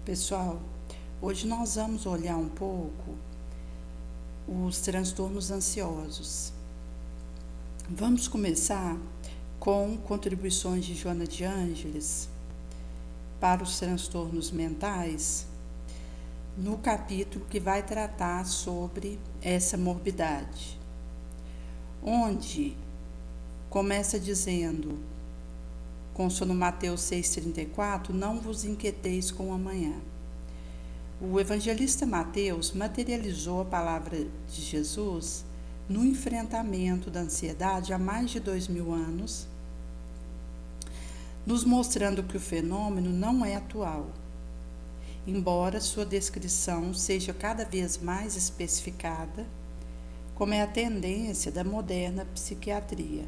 Pessoal, hoje nós vamos olhar um pouco os transtornos ansiosos. Vamos começar com contribuições de Joana de Ângeles para os transtornos mentais, no capítulo que vai tratar sobre essa morbidade, onde começa dizendo, consono Mateus 6,34, não vos inquieteis com o amanhã. O evangelista Mateus materializou a palavra de Jesus no enfrentamento da ansiedade há mais de 2000 anos, nos mostrando que o fenômeno não é atual, embora sua descrição seja cada vez mais especificada, como é a tendência da moderna psiquiatria.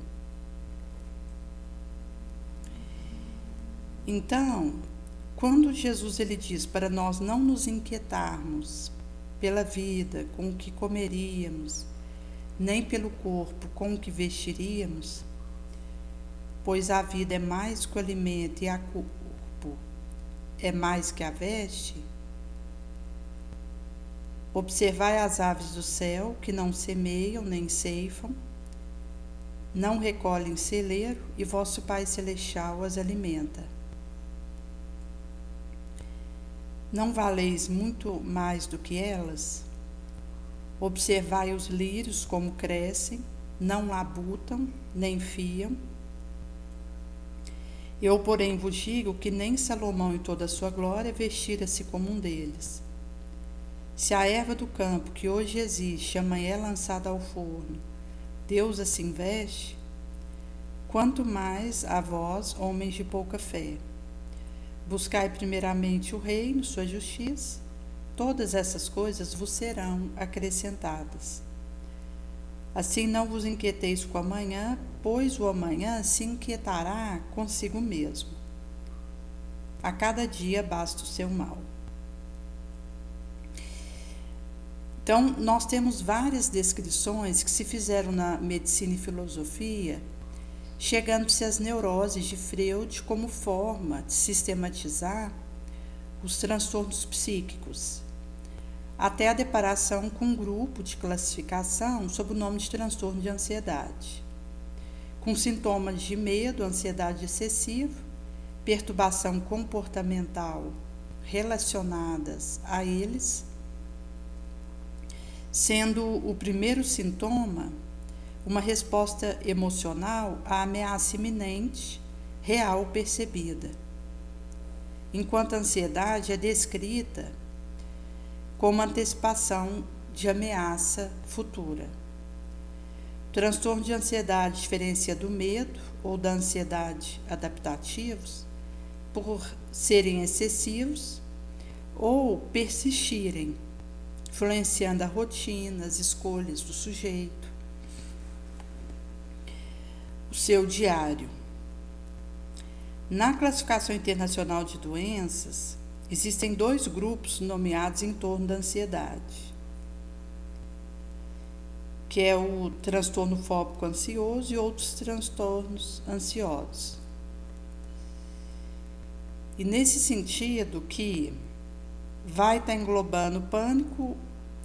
Então, quando Jesus ele diz para nós não nos inquietarmos pela vida, com o que comeríamos, nem pelo corpo, com o que vestiríamos, pois a vida é mais que o alimento e a corpo é mais que a veste, observai as aves do céu, que não semeiam nem ceifam, não recolhem celeiro, e vosso Pai Celestial as alimenta. Não valeis muito mais do que elas? Observai os lírios como crescem, não labutam, nem fiam. Eu, porém, vos digo que nem Salomão em toda a sua glória vestira-se como um deles. Se a erva do campo, que hoje existe, amanhã é lançada ao forno, Deus assim veste, quanto mais a vós, homens de pouca fé. Buscai primeiramente o reino, sua justiça, todas essas coisas vos serão acrescentadas. Assim não vos inquieteis com o amanhã, pois o amanhã se inquietará consigo mesmo. A cada dia basta o seu mal. Então, nós temos várias descrições que se fizeram na medicina e filosofia, chegando-se às neuroses de Freud como forma de sistematizar os transtornos psíquicos, até a deparação com um grupo de classificação sob o nome de transtorno de ansiedade, com sintomas de medo, ansiedade excessiva, perturbação comportamental relacionadas a eles, sendo o primeiro sintoma uma resposta emocional à ameaça iminente, real percebida, enquanto a ansiedade é descrita como antecipação de ameaça futura. O transtorno de ansiedade diferencia do medo ou da ansiedade adaptativos por serem excessivos ou persistirem, influenciando a rotina, as escolhas do sujeito, o seu diário. Na classificação internacional de doenças, existem 2 grupos nomeados em torno da ansiedade, que é o transtorno fóbico ansioso e outros transtornos ansiosos. E nesse sentido que vai estar englobando pânico,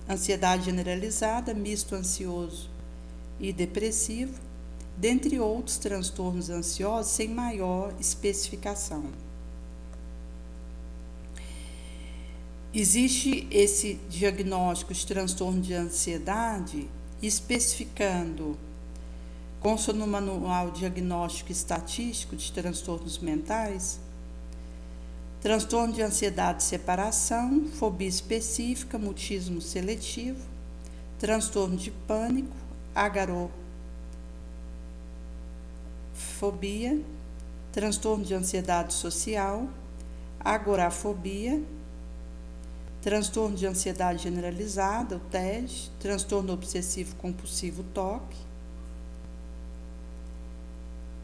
ansiedade generalizada, misto ansioso e depressivo, dentre outros transtornos ansiosos sem maior especificação. Existe esse diagnóstico de transtorno de ansiedade especificando, consta no Manual Diagnóstico e Estatístico de Transtornos Mentais, transtorno de ansiedade de separação, fobia específica, mutismo seletivo, transtorno de pânico, agorafobia, transtorno de ansiedade social, agorafobia, transtorno de ansiedade generalizada, o TED, transtorno obsessivo compulsivo, TOC.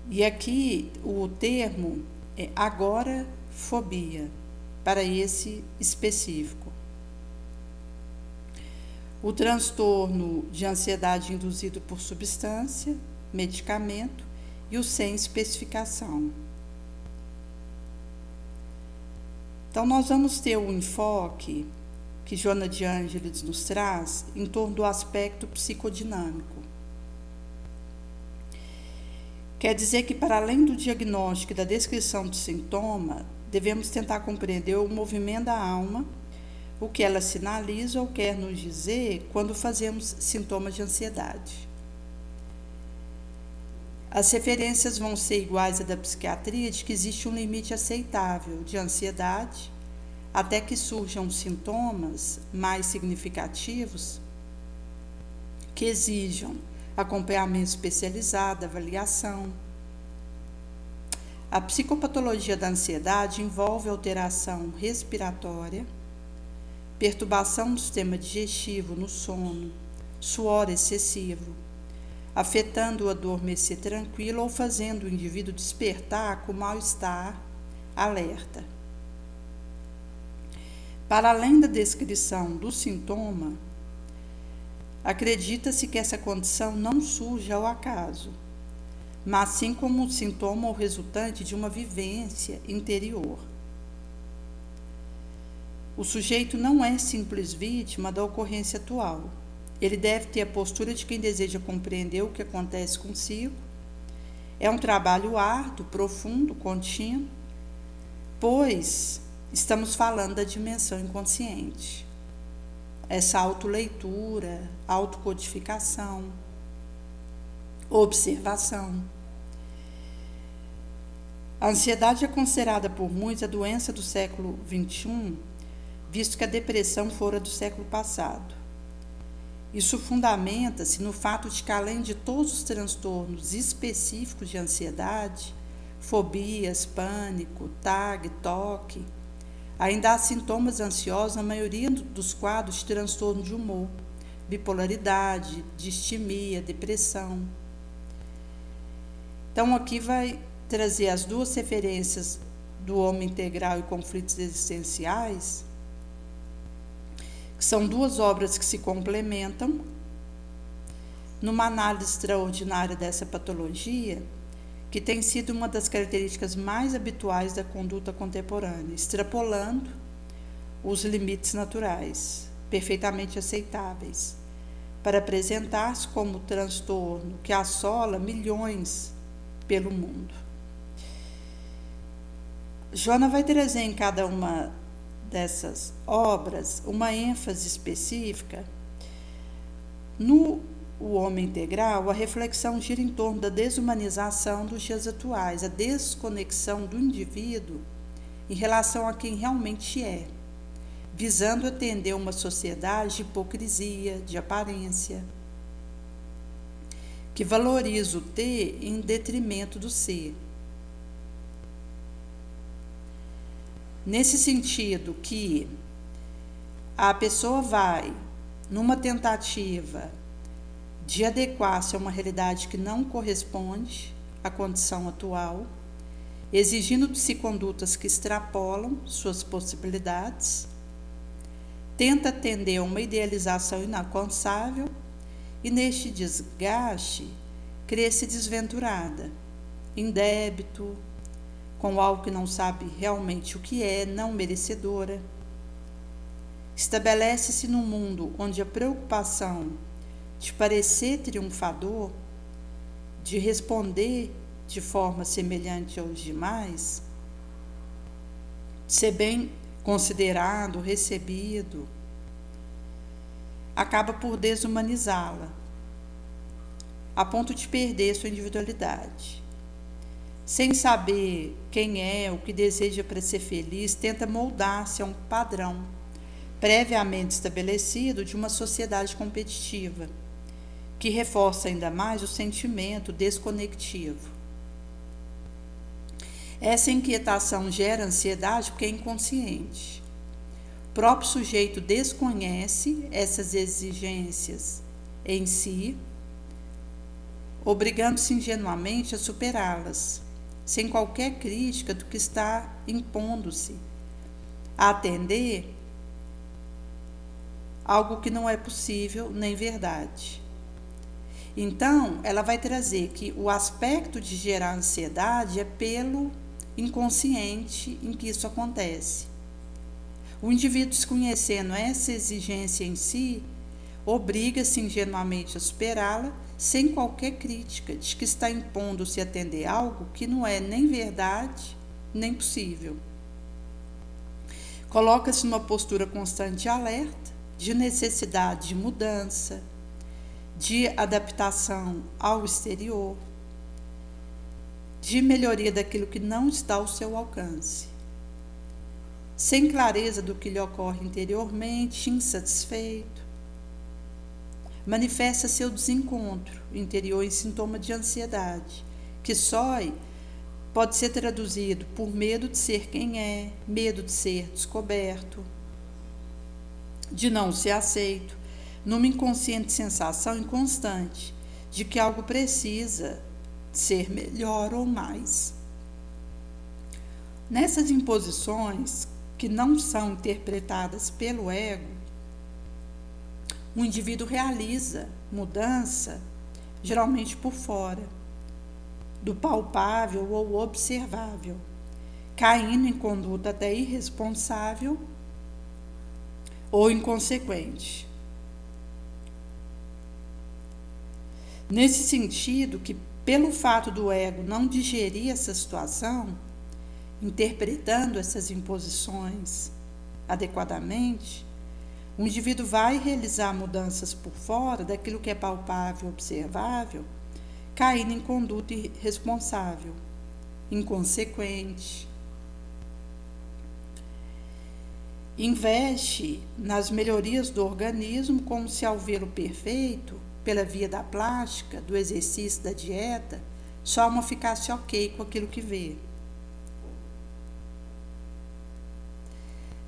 E aqui o termo é agorafobia, para esse específico. O transtorno de ansiedade induzido por substância, medicamento, e o sem especificação. Então, nós vamos ter um enfoque que Joana de Ângeles nos traz em torno do aspecto psicodinâmico. Quer dizer que, para além do diagnóstico e da descrição do sintoma, devemos tentar compreender o movimento da alma, o que ela sinaliza ou quer nos dizer quando fazemos sintomas de ansiedade. As referências vão ser iguais à da psiquiatria, de que existe um limite aceitável de ansiedade, até que surjam sintomas mais significativos que exijam acompanhamento especializado, avaliação. A psicopatologia da ansiedade envolve alteração respiratória, perturbação do sistema digestivo no sono, suor excessivo, afetando o adormecer tranquilo ou fazendo o indivíduo despertar com mal-estar, alerta. Para além da descrição do sintoma, acredita-se que essa condição não surge ao acaso, mas sim como um sintoma ou resultante de uma vivência interior. O sujeito não é simples vítima da ocorrência atual. Ele deve ter a postura de quem deseja compreender o que acontece consigo. É um trabalho árduo, profundo, contínuo, pois estamos falando da dimensão inconsciente. Essa autoleitura, autocodificação, observação. A ansiedade é considerada por muitos a doença do século XXI, visto que a depressão fora do século passado. Isso fundamenta-se no fato de que, além de todos os transtornos específicos de ansiedade, fobias, pânico, TAG, TOC, ainda há sintomas ansiosos na maioria dos quadros de transtorno de humor, bipolaridade, distimia, depressão. Então, aqui vai trazer as duas referências do Homem Integral e Conflitos Existenciais, que são duas obras que se complementam numa análise extraordinária dessa patologia, que tem sido uma das características mais habituais da conduta contemporânea, extrapolando os limites naturais, perfeitamente aceitáveis, para apresentar-se como transtorno que assola milhões pelo mundo. Joana vai trazer em cada uma dessas obras uma ênfase específica. No O Homem Integral, a reflexão gira em torno da desumanização dos dias atuais, a desconexão do indivíduo em relação a quem realmente é, visando atender uma sociedade de hipocrisia, de aparência, que valoriza o ter em detrimento do ser. Nesse sentido que a pessoa vai, numa tentativa de adequar-se a uma realidade que não corresponde à condição atual, exigindo de si condutas que extrapolam suas possibilidades, tenta atender a uma idealização inalcançável e, neste desgaste, crê-se desventurada, em débito, com algo que não sabe realmente o que é, não merecedora. Estabelece-se num mundo onde a preocupação de parecer triunfador, de responder de forma semelhante aos demais, de ser bem considerado, recebido, acaba por desumanizá-la, a ponto de perder sua individualidade. Sem saber quem é, o que deseja para ser feliz, tenta moldar-se a um padrão previamente estabelecido de uma sociedade competitiva, que reforça ainda mais o sentimento desconectivo. Essa inquietação gera ansiedade porque é inconsciente. O próprio sujeito desconhece essas exigências em si, obrigando-se ingenuamente a superá-las, sem qualquer crítica do que está impondo-se a atender algo que não é possível nem verdade. Então, ela vai trazer que o aspecto de gerar ansiedade é pelo inconsciente em que isso acontece. O indivíduo, desconhecendo essa exigência em si, obriga-se ingenuamente a superá-la, sem qualquer crítica de que está impondo-se atender algo que não é nem verdade, nem possível. Coloca-se numa postura constante de alerta, de necessidade de mudança, de adaptação ao exterior, de melhoria daquilo que não está ao seu alcance. Sem clareza do que lhe ocorre interiormente, insatisfeito, manifesta seu desencontro interior em sintoma de ansiedade, que só pode ser traduzido por medo de ser quem é, medo de ser descoberto, de não ser aceito, numa inconsciente sensação inconstante de que algo precisa ser melhor ou mais. Nessas imposições que não são interpretadas pelo ego, o indivíduo realiza mudança, geralmente por fora, do palpável ou observável, caindo em conduta até irresponsável ou inconsequente. Nesse sentido, que pelo fato do ego não digerir essa situação, interpretando essas imposições adequadamente, o indivíduo vai realizar mudanças por fora daquilo que é palpável, observável, caindo em conduta irresponsável, inconsequente. Investe nas melhorias do organismo como se, ao vê-lo perfeito, pela via da plástica, do exercício, da dieta, sua alma ficasse ok com aquilo que vê.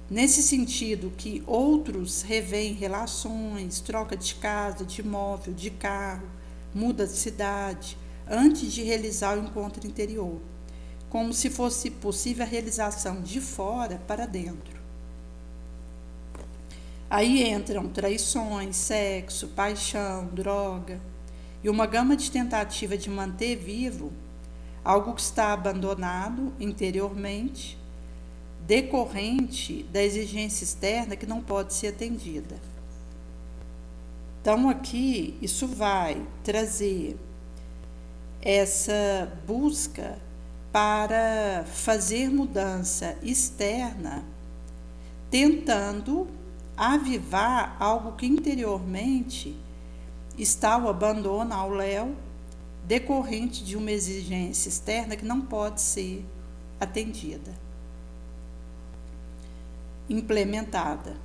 Nesse sentido que outros revêem relações, troca de casa, de imóvel, de carro, muda de cidade, antes de realizar o encontro interior, como se fosse possível a realização de fora para dentro. Aí entram traições, sexo, paixão, droga e uma gama de tentativa de manter vivo algo que está abandonado interiormente, decorrente da exigência externa que não pode ser atendida. Então, aqui, isso vai trazer essa busca para fazer mudança externa, tentando avivar algo que interiormente está ao abandono, ao léu, decorrente de uma exigência externa que não pode ser atendida, implementada.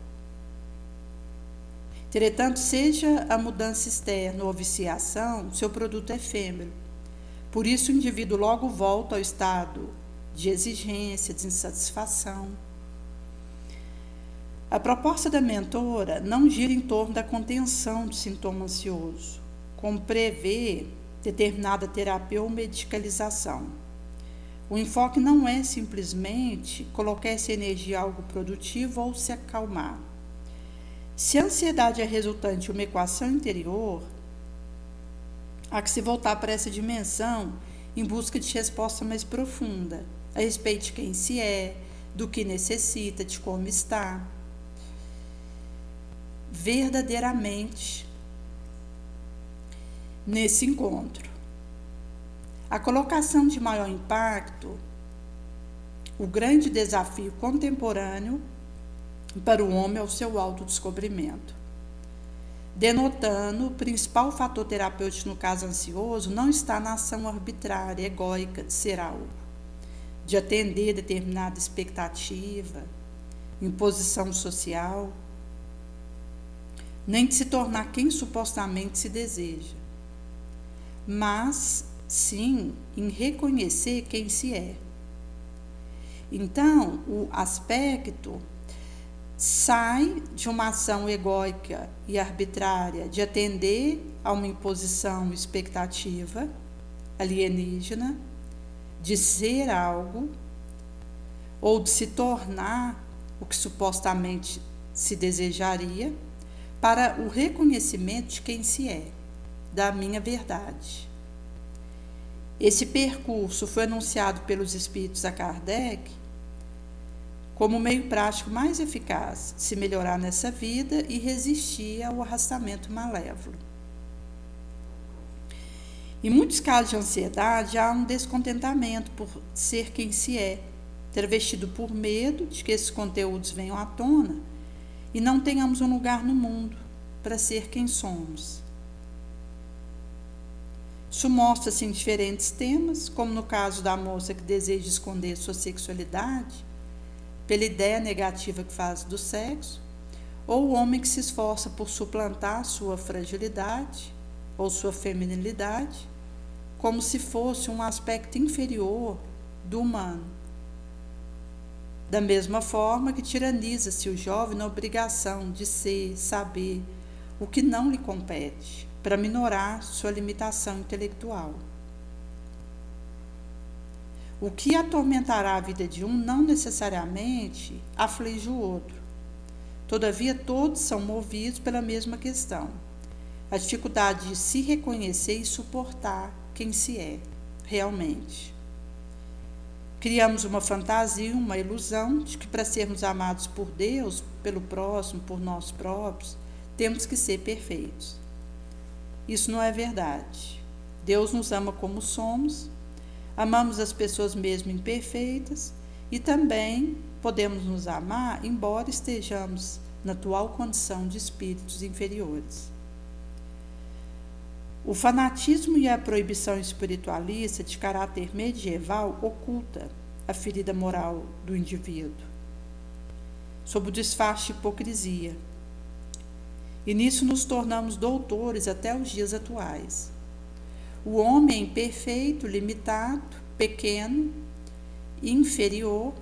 Entretanto, seja a mudança externa ou a viciação, seu produto é efêmero. Por isso, o indivíduo logo volta ao estado de exigência, de insatisfação. A proposta da mentora não gira em torno da contenção do sintoma ansioso, como prevê determinada terapia ou medicalização. O enfoque não é simplesmente colocar essa energia em algo produtivo ou se acalmar. Se a ansiedade é resultante de uma equação interior, há que se voltar para essa dimensão em busca de resposta mais profunda, a respeito de quem se é, do que necessita, de como está. Verdadeiramente, nesse encontro. A colocação de maior impacto, o grande desafio contemporâneo para o homem é o seu autodescobrimento, denotando o principal fator terapêutico no caso ansioso não está na ação arbitrária, egóica de ser algo, de atender determinada expectativa, imposição social, nem de se tornar quem supostamente se deseja, mas sim em reconhecer quem se é. Então, o aspecto sai de uma ação egóica e arbitrária de atender a uma imposição expectativa alienígena, de ser algo ou de se tornar o que supostamente se desejaria, para o reconhecimento de quem se é, da minha verdade. Esse percurso foi anunciado pelos espíritos a Kardec como meio prático mais eficaz de se melhorar nessa vida e resistir ao arrastamento malévolo. Em muitos casos de ansiedade, há um descontentamento por ser quem se é, travestido por medo de que esses conteúdos venham à tona e não tenhamos um lugar no mundo para ser quem somos. Isso mostra-se em diferentes temas, como no caso da moça que deseja esconder sua sexualidade pela ideia negativa que faz do sexo, ou o homem que se esforça por suplantar sua fragilidade ou sua feminilidade, como se fosse um aspecto inferior do humano. Da mesma forma que tiraniza-se o jovem na obrigação de ser, saber o que não lhe compete, para minorar sua limitação intelectual. O que atormentará a vida de um não necessariamente aflige o outro. Todavia, todos são movidos pela mesma questão, a dificuldade de se reconhecer e suportar quem se é realmente. Criamos uma fantasia, uma ilusão de que para sermos amados por Deus, pelo próximo, por nós próprios, temos que ser perfeitos. Isso não é verdade. Deus nos ama como somos, amamos as pessoas mesmo imperfeitas e também podemos nos amar embora estejamos na atual condição de espíritos inferiores. O fanatismo e a proibição espiritualista de caráter medieval oculta a ferida moral do indivíduo, sob o disfarce de hipocrisia. E nisso nos tornamos doutores até os dias atuais. O homem é imperfeito, limitado, pequeno e inferior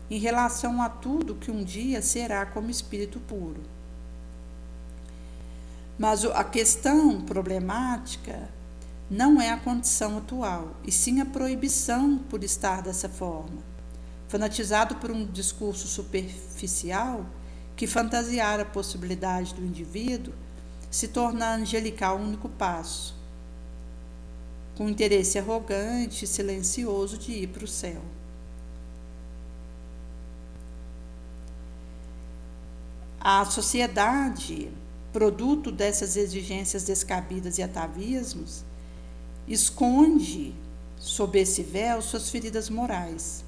em relação a tudo que um dia será como espírito puro. Mas a questão problemática não é a condição atual, e sim a proibição por estar dessa forma, fanatizado por um discurso superficial que fantasiara a possibilidade do indivíduo se tornar angelical o único passo, com interesse arrogante e silencioso de ir para o céu. A sociedade, produto dessas exigências descabidas e atavismos, esconde sob esse véu suas feridas morais.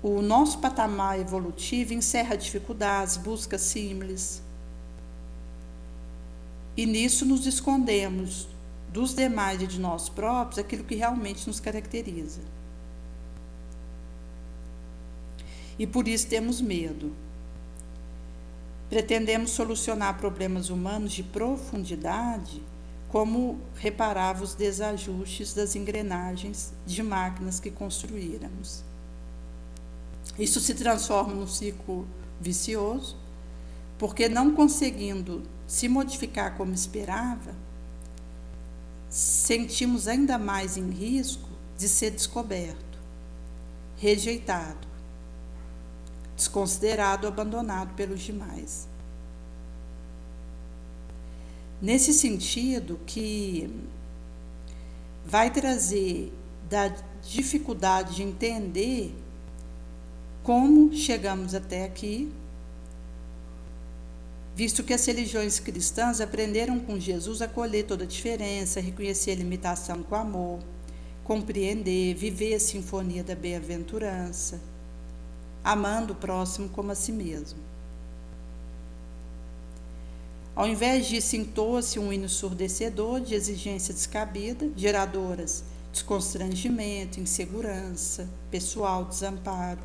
O nosso patamar evolutivo encerra dificuldades, busca símiles, e nisso nos escondemos dos demais e de nós próprios aquilo que realmente nos caracteriza. E por isso temos medo. Pretendemos solucionar problemas humanos de profundidade, como reparar os desajustes das engrenagens de máquinas que construíramos. Isso se transforma num ciclo vicioso, porque não conseguindo se modificar como esperava, sentimos ainda mais em risco de ser descoberto, rejeitado, desconsiderado, abandonado pelos demais. Nesse sentido, que vai trazer da dificuldade de entender como chegamos até aqui, visto que as religiões cristãs aprenderam com Jesus a colher toda a diferença, reconhecer a limitação com amor, compreender, viver a sinfonia da bem-aventurança, amando o próximo como a si mesmo. Ao invés disso, entoa-se um hino ensurdecedor de exigência descabida, geradoras de constrangimento, insegurança, pessoal, desamparo,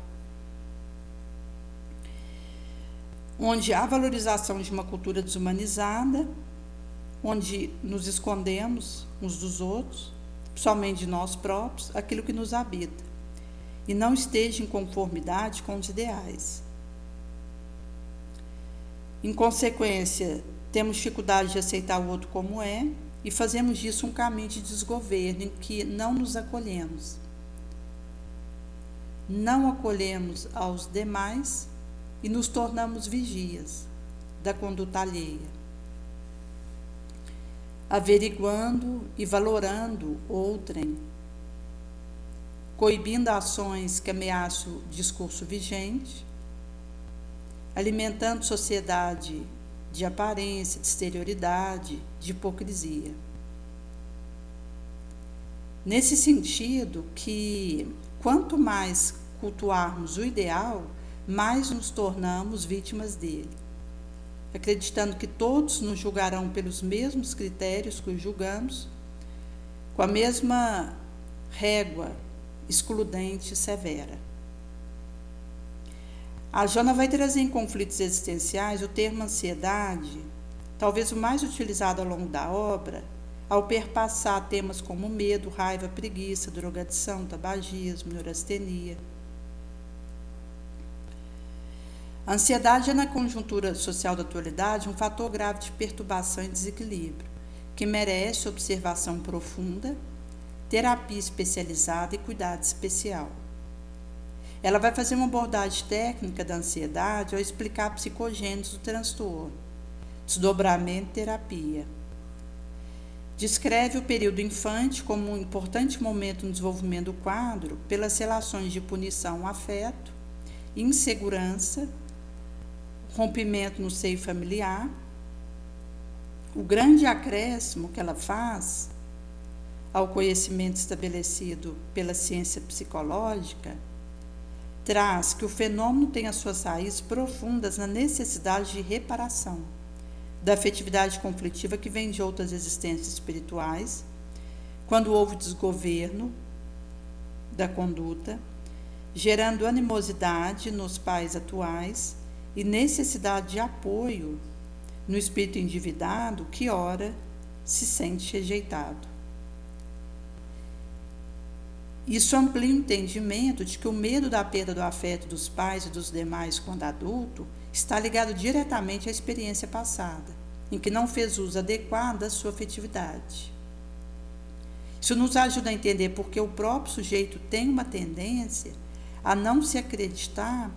onde há valorização de uma cultura desumanizada, onde nos escondemos uns dos outros, somente de nós próprios, aquilo que nos habita, e não esteja em conformidade com os ideais. Em consequência, temos dificuldade de aceitar o outro como é, e fazemos disso um caminho de desgoverno em que não nos acolhemos. Não acolhemos aos demais e nos tornamos vigias da conduta alheia, averiguando e valorando outrem, coibindo ações que ameaçam o discurso vigente, alimentando sociedade de aparência, de exterioridade, de hipocrisia. Nesse sentido que quanto mais cultuarmos o ideal, mais nos tornamos vítimas dele, acreditando que todos nos julgarão pelos mesmos critérios que os julgamos, com a mesma régua excludente e severa. A Joana vai trazer em Conflitos Existenciais o termo ansiedade, talvez o mais utilizado ao longo da obra, ao perpassar temas como medo, raiva, preguiça, drogadição, tabagismo, neurastenia. A ansiedade é, na conjuntura social da atualidade, um fator grave de perturbação e desequilíbrio, que merece observação profunda, terapia especializada e cuidado especial. Ela vai fazer uma abordagem técnica da ansiedade ao explicar a psicogênese do transtorno, desdobramento e terapia. Descreve o período infante como um importante momento no desenvolvimento do quadro pelas relações de punição, afeto, insegurança, rompimento no seio familiar. O grande acréscimo que ela faz ao conhecimento estabelecido pela ciência psicológica traz que o fenômeno tem as suas raízes profundas na necessidade de reparação da afetividade conflitiva que vem de outras existências espirituais, quando houve desgoverno da conduta, gerando animosidade nos pais atuais e necessidade de apoio no espírito endividado que, ora, se sente rejeitado. Isso amplia o entendimento de que o medo da perda do afeto dos pais e dos demais quando adulto está ligado diretamente à experiência passada, em que não fez uso adequado da sua afetividade. Isso nos ajuda a entender porque o próprio sujeito tem uma tendência a não se acreditar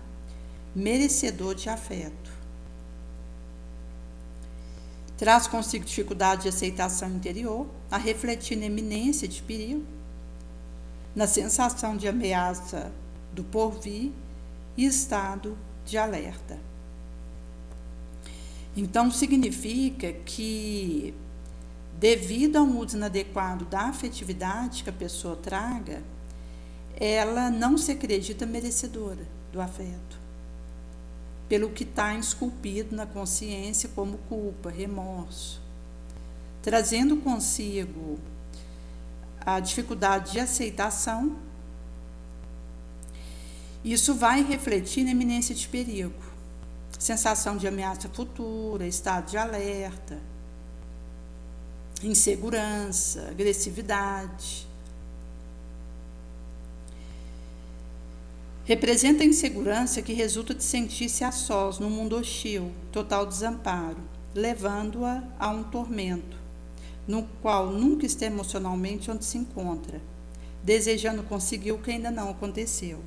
merecedor de afeto. Traz consigo dificuldade de aceitação interior, a refletir na iminência de perigo, na sensação de ameaça do porvir e estado de alerta. Então, significa que, devido a um uso inadequado da afetividade que a pessoa traga, ela não se acredita merecedora do afeto, pelo que está esculpido na consciência como culpa, remorso, trazendo consigo a dificuldade de aceitação. Isso vai refletir na iminência de perigo, sensação de ameaça futura, estado de alerta, insegurança, agressividade. Representa a insegurança que resulta de sentir-se a sós num mundo hostil, total desamparo, levando-a a um tormento, no qual nunca está emocionalmente onde se encontra, desejando conseguir o que ainda não aconteceu.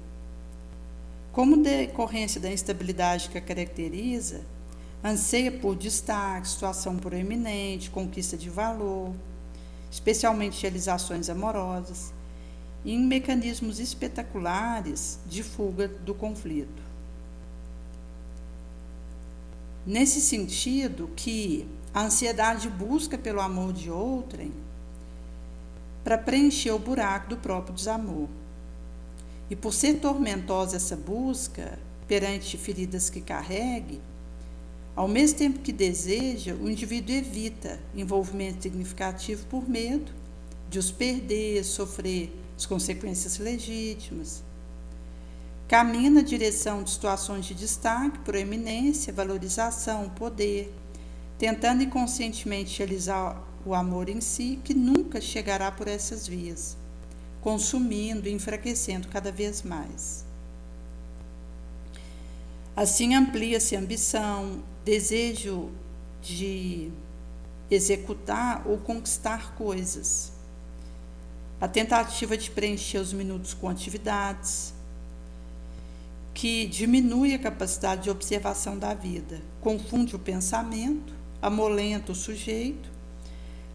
Como decorrência da instabilidade que a caracteriza, anseia por destaque, situação proeminente, conquista de valor, especialmente realizações amorosas, e em mecanismos espetaculares de fuga do conflito. Nesse sentido que a ansiedade busca pelo amor de outrem para preencher o buraco do próprio desamor. E por ser tormentosa essa busca perante feridas que carregue, ao mesmo tempo que deseja, o indivíduo evita envolvimento significativo por medo de os perder, sofrer as consequências legítimas. Caminha na direção de situações de destaque, proeminência, valorização, poder, tentando inconscientemente realizar o amor em si, que nunca chegará por essas vias, consumindo e enfraquecendo cada vez mais. Assim amplia-se a ambição, desejo de executar ou conquistar coisas, a tentativa de preencher os minutos com atividades, que diminui a capacidade de observação da vida, confunde o pensamento, amolenta o sujeito,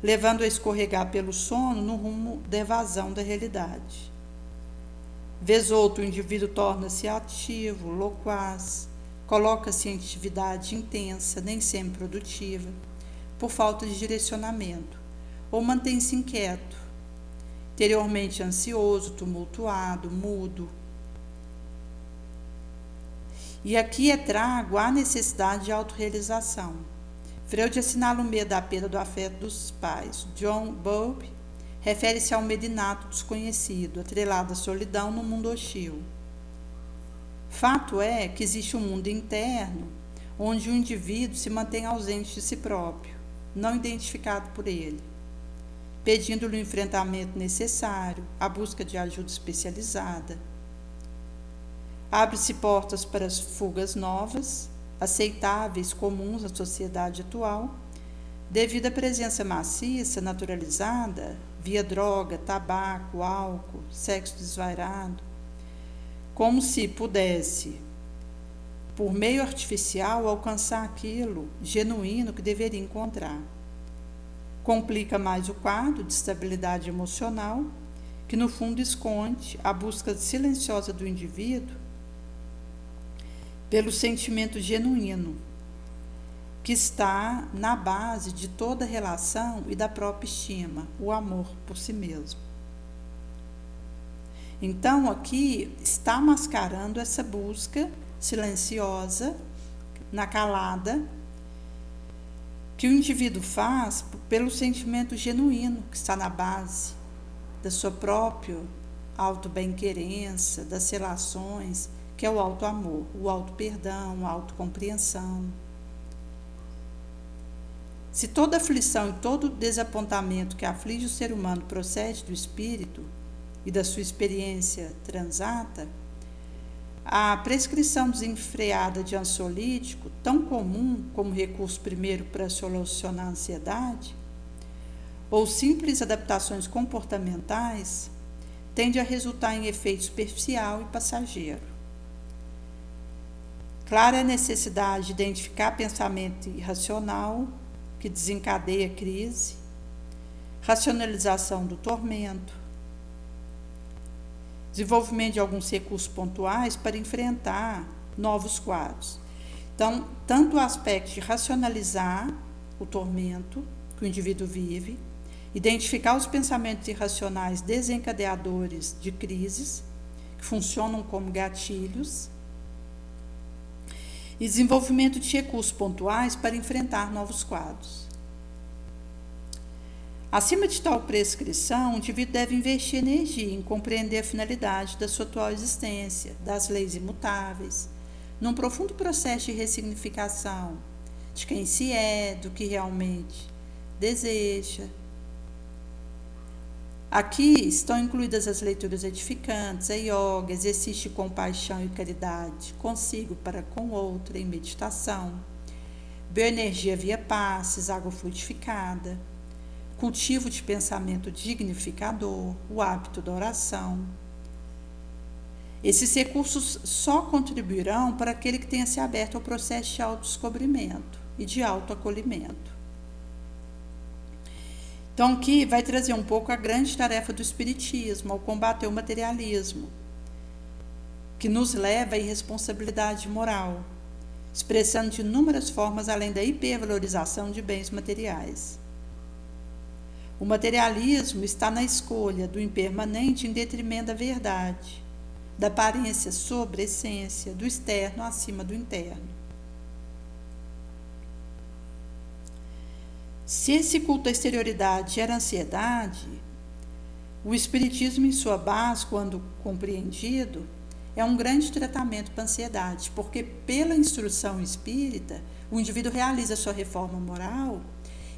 levando a escorregar pelo sono no rumo da evasão da realidade. Vez outro, o indivíduo torna-se ativo, loquaz, coloca-se em atividade intensa, nem sempre produtiva, por falta de direcionamento, ou mantém-se inquieto, interiormente ansioso, tumultuado, mudo. E aqui trago a necessidade de autorrealização. Freud assinala o medo da perda do afeto dos pais. John Bowlby refere-se ao medo inato desconhecido, atrelado à solidão no mundo hostil. Fato é que existe um mundo interno onde o indivíduo se mantém ausente de si próprio, não identificado por ele, pedindo-lhe o enfrentamento necessário, a busca de ajuda especializada. Abre-se portas para as fugas novas, aceitáveis, comuns à sociedade atual, devido à presença maciça, naturalizada, via droga, tabaco, álcool, sexo desvairado, como se pudesse, por meio artificial, alcançar aquilo genuíno que deveria encontrar. Complica mais o quadro de estabilidade emocional, que no fundo esconde a busca silenciosa do indivíduo pelo sentimento genuíno, que está na base de toda relação e da própria estima, o amor por si mesmo. Então, aqui está mascarando essa busca silenciosa, na calada, que o indivíduo faz pelo sentimento genuíno que está na base da sua própria auto-bem-querença, das relações, que é o auto-amor, o auto-perdão, a auto-compreensão. Se toda aflição e todo desapontamento que aflige o ser humano procede do espírito e da sua experiência transata, a prescrição desenfreada de ansiolítico, tão comum como recurso primeiro para solucionar a ansiedade, ou simples adaptações comportamentais, tende a resultar em efeito superficial e passageiro. Clara é a necessidade de identificar pensamento irracional que desencadeia a crise, racionalização do tormento, desenvolvimento de alguns recursos pontuais para enfrentar novos quadros. Então, tanto o aspecto de racionalizar o tormento que o indivíduo vive, identificar os pensamentos irracionais desencadeadores de crises, que funcionam como gatilhos, e desenvolvimento de recursos pontuais para enfrentar novos quadros. Acima de tal prescrição, o indivíduo deve investir energia em compreender a finalidade da sua atual existência, das leis imutáveis, num profundo processo de ressignificação de quem se é, do que realmente deseja. Aqui estão incluídas as leituras edificantes, a yoga, exercício de compaixão e caridade, consigo para com outra, em meditação, bioenergia via passes, água fluidificada, cultivo de pensamento dignificador, o hábito da oração. Esses recursos só contribuirão para aquele que tenha se aberto ao processo de autodescobrimento e de autoacolhimento. Então, aqui vai trazer um pouco a grande tarefa do Espiritismo, ao combater o materialismo, que nos leva à irresponsabilidade moral, expressando de inúmeras formas além da hipervalorização de bens materiais. O materialismo está na escolha do impermanente em detrimento da verdade, da aparência sobre a essência, do externo acima do interno. Se esse culto à exterioridade gera ansiedade, o Espiritismo, em sua base, quando compreendido, é um grande tratamento para a ansiedade, porque pela instrução espírita, o indivíduo realiza sua reforma moral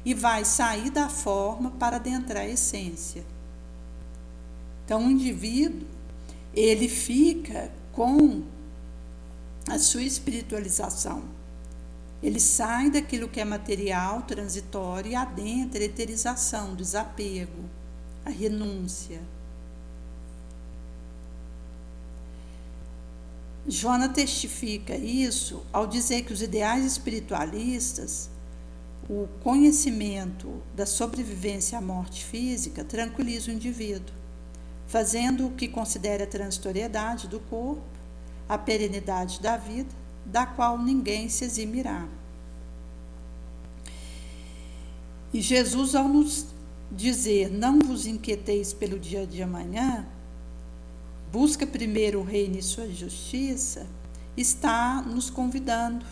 e vai sair da forma para adentrar a essência. Então, o indivíduo, ele fica com a sua espiritualização. Ele sai daquilo que é material, transitório, e adentra a eterização, o desapego, a renúncia. Joana testifica isso ao dizer que os ideais espiritualistas, o conhecimento da sobrevivência à morte física, tranquiliza o indivíduo, fazendo o que considera a transitoriedade do corpo, a perenidade da vida, da qual ninguém se eximirá. E Jesus, ao nos dizer, não vos inquieteis pelo dia de amanhã, busca primeiro o reino e sua justiça, está nos convidando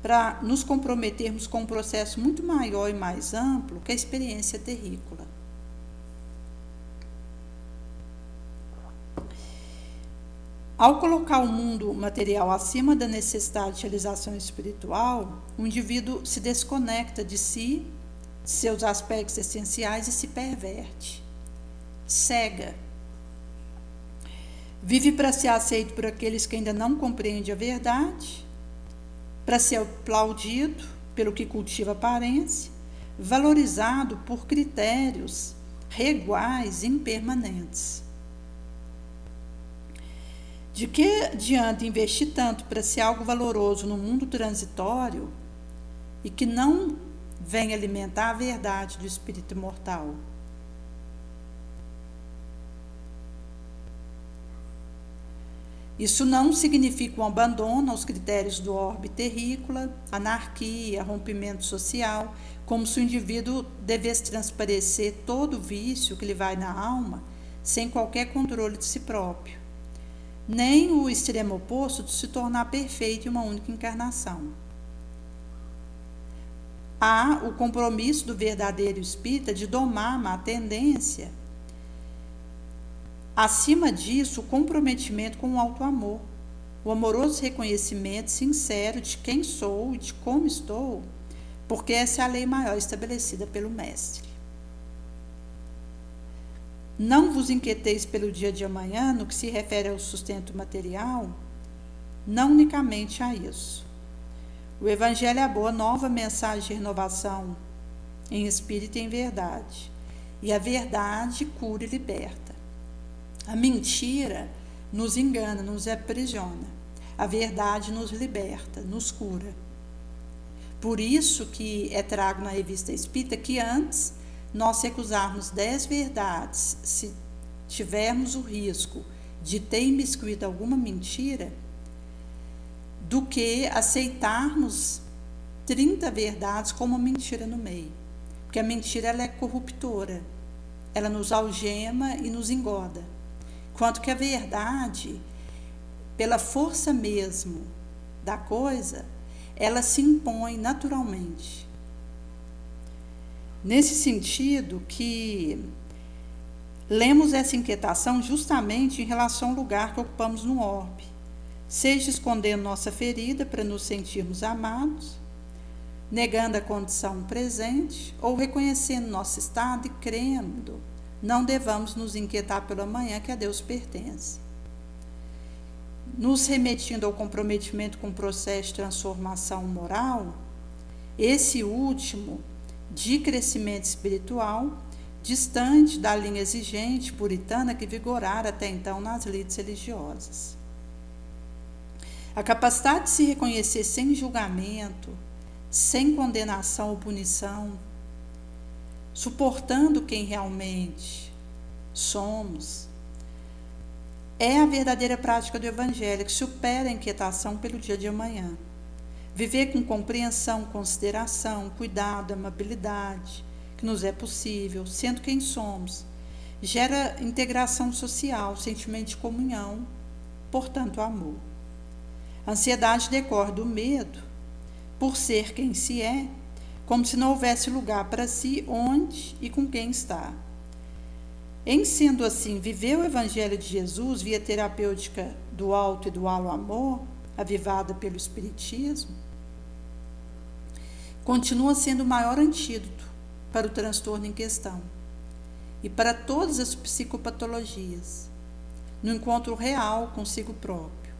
para nos comprometermos com um processo muito maior e mais amplo que a experiência terrícola. Ao colocar o mundo material acima da necessidade de realização espiritual, o indivíduo se desconecta de si, de seus aspectos essenciais e se perverte, cega. Vive para ser aceito por aqueles que ainda não compreendem a verdade, para ser aplaudido pelo que cultiva aparência, valorizado por critérios reguais e impermanentes. De que adianta investir tanto para ser algo valoroso no mundo transitório e que não vem alimentar a verdade do espírito imortal? Isso não significa um abandono aos critérios do orbe terrícola, anarquia, rompimento social, como se o indivíduo devesse transparecer todo o vício que lhe vai na alma sem qualquer controle de si próprio, nem o extremo oposto de se tornar perfeito em uma única encarnação. Há o compromisso do verdadeiro espírita de domar a má tendência. Acima disso, o comprometimento com o auto-amor, o amoroso reconhecimento sincero de quem sou e de como estou, porque essa é a lei maior estabelecida pelo Mestre. Não vos inquieteis pelo dia de amanhã, no que se refere ao sustento material, não unicamente a isso. O Evangelho é a boa nova mensagem de renovação em espírito e em verdade, e a verdade cura e liberta. A mentira nos engana, nos aprisiona. A verdade nos liberta, nos cura. Por isso que é trago na Revista Espírita que antes nós recusarmos 10 verdades, se tivermos o risco de ter imiscuído alguma mentira, do que aceitarmos 30 verdades com uma mentira no meio. Porque a mentira ela é corruptora, ela nos algema e nos engoda. Quanto que a verdade, pela força mesmo da coisa, ela se impõe naturalmente. Nesse sentido que lemos essa inquietação justamente em relação ao lugar que ocupamos no orbe, seja escondendo nossa ferida para nos sentirmos amados, negando a condição presente ou reconhecendo nosso estado e crendo, não devamos nos inquietar pelo amanhã que a Deus pertence. Nos remetindo ao comprometimento com o processo de transformação moral, esse último de crescimento espiritual, distante da linha exigente puritana que vigorara até então nas lides religiosas. A capacidade de se reconhecer sem julgamento, sem condenação ou punição, suportando quem realmente somos, é a verdadeira prática do Evangelho que supera a inquietação pelo dia de amanhã. Viver com compreensão, consideração, cuidado, amabilidade, que nos é possível, sendo quem somos, gera integração social, sentimento de comunhão, portanto amor. A ansiedade decorre do medo, por ser quem se é, como se não houvesse lugar para si onde e com quem está. Em sendo assim, viver o Evangelho de Jesus via terapêutica do alto e do alo amor, avivada pelo Espiritismo, continua sendo o maior antídoto para o transtorno em questão e para todas as psicopatologias, no encontro real consigo próprio,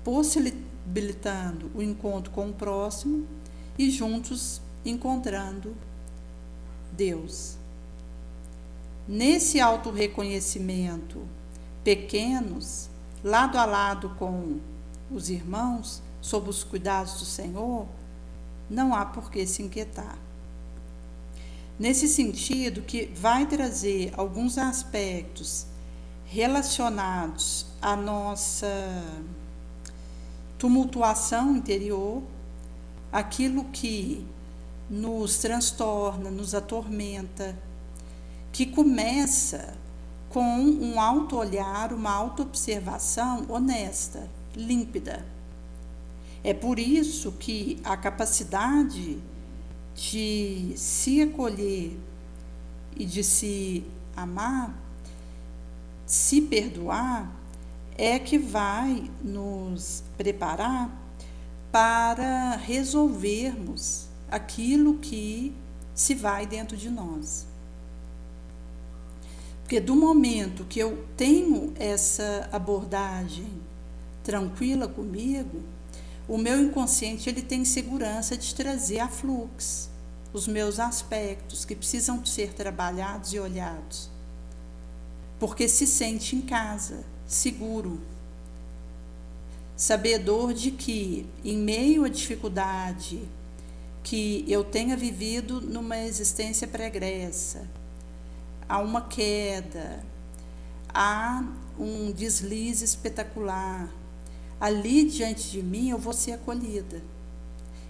possibilitando o encontro com o próximo e juntos encontrando Deus. Nesse autorreconhecimento, pequenos, lado a lado com os irmãos, sob os cuidados do Senhor, não há por que se inquietar. Nesse sentido, que vai trazer alguns aspectos relacionados à nossa tumultuação interior, aquilo que nos transtorna, nos atormenta, que começa com um auto-olhar, uma auto-observação honesta, límpida. É por isso que a capacidade de se acolher e de se amar, se perdoar, é que vai nos preparar para resolvermos aquilo que se vai dentro de nós. Porque do momento que eu tenho essa abordagem tranquila comigo, o meu inconsciente ele tem segurança de trazer a fluxo os meus aspectos que precisam ser trabalhados e olhados. Porque se sente em casa, seguro, sabedor de que, em meio à dificuldade que eu tenha vivido numa existência pregressa, há uma queda, há um deslize espetacular, ali diante de mim eu vou ser acolhida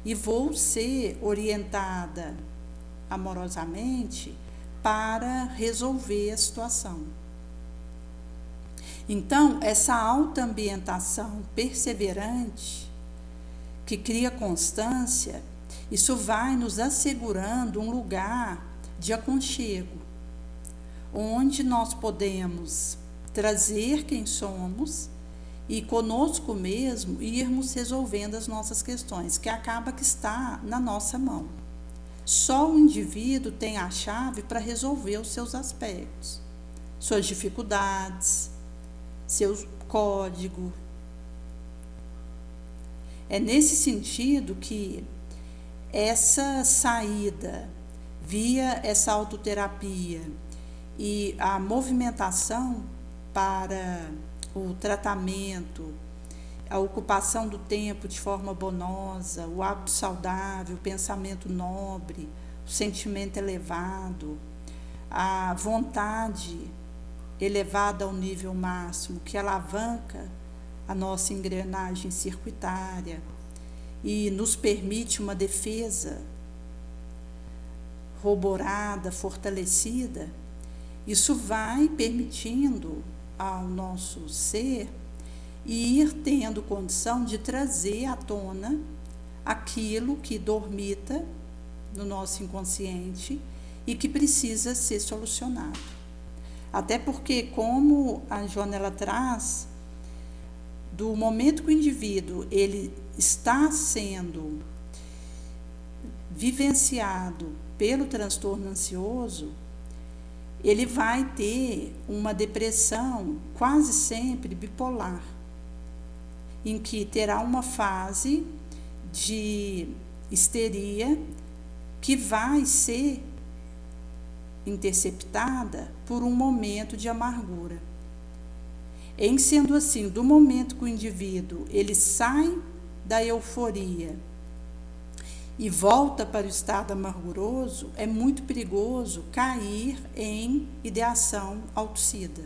e vou ser orientada amorosamente para resolver a situação. Então, essa autoambientação perseverante, que cria constância, isso vai nos assegurando um lugar de aconchego, onde nós podemos trazer quem somos e conosco mesmo irmos resolvendo as nossas questões, que acaba que está na nossa mão. Só o indivíduo tem a chave para resolver os seus aspectos, suas dificuldades, seu código. É nesse sentido que essa saída via essa autoterapia e a movimentação para o tratamento, a ocupação do tempo de forma bonosa, o hábito saudável, o pensamento nobre, o sentimento elevado, a vontade elevada ao nível máximo, que alavanca a nossa engrenagem circuitária e nos permite uma defesa roborada, fortalecida, isso vai permitindo ao nosso ser ir tendo condição de trazer à tona aquilo que dormita no nosso inconsciente e que precisa ser solucionado. Até porque, como a Joana ela traz, do momento que o indivíduo ele está sendo vivenciado pelo transtorno ansioso, ele vai ter uma depressão quase sempre bipolar, em que terá uma fase de histeria que vai ser interceptada por um momento de amargura. Em sendo assim, do momento que o indivíduo ele sai da euforia e volta para o estado amarguroso, é muito perigoso cair em ideação autocida.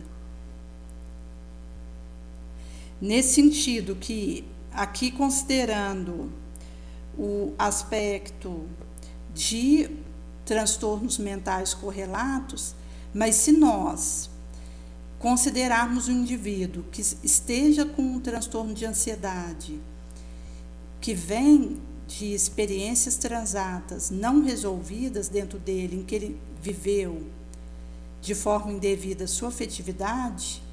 Nesse sentido que, aqui considerando o aspecto de transtornos mentais correlatos, mas se nós considerarmos um indivíduo que esteja com um transtorno de ansiedade, que vem de experiências transatas não resolvidas dentro dele, em que ele viveu de forma indevida sua afetividade,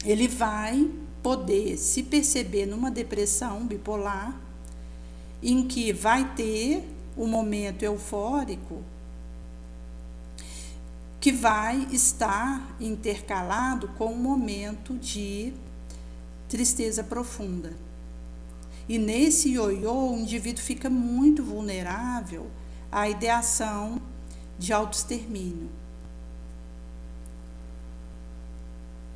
ele vai poder se perceber numa depressão bipolar, em que vai ter um momento eufórico que vai estar intercalado com um momento de tristeza profunda. E nesse ioiô, o indivíduo fica muito vulnerável à ideação de autoextermínio.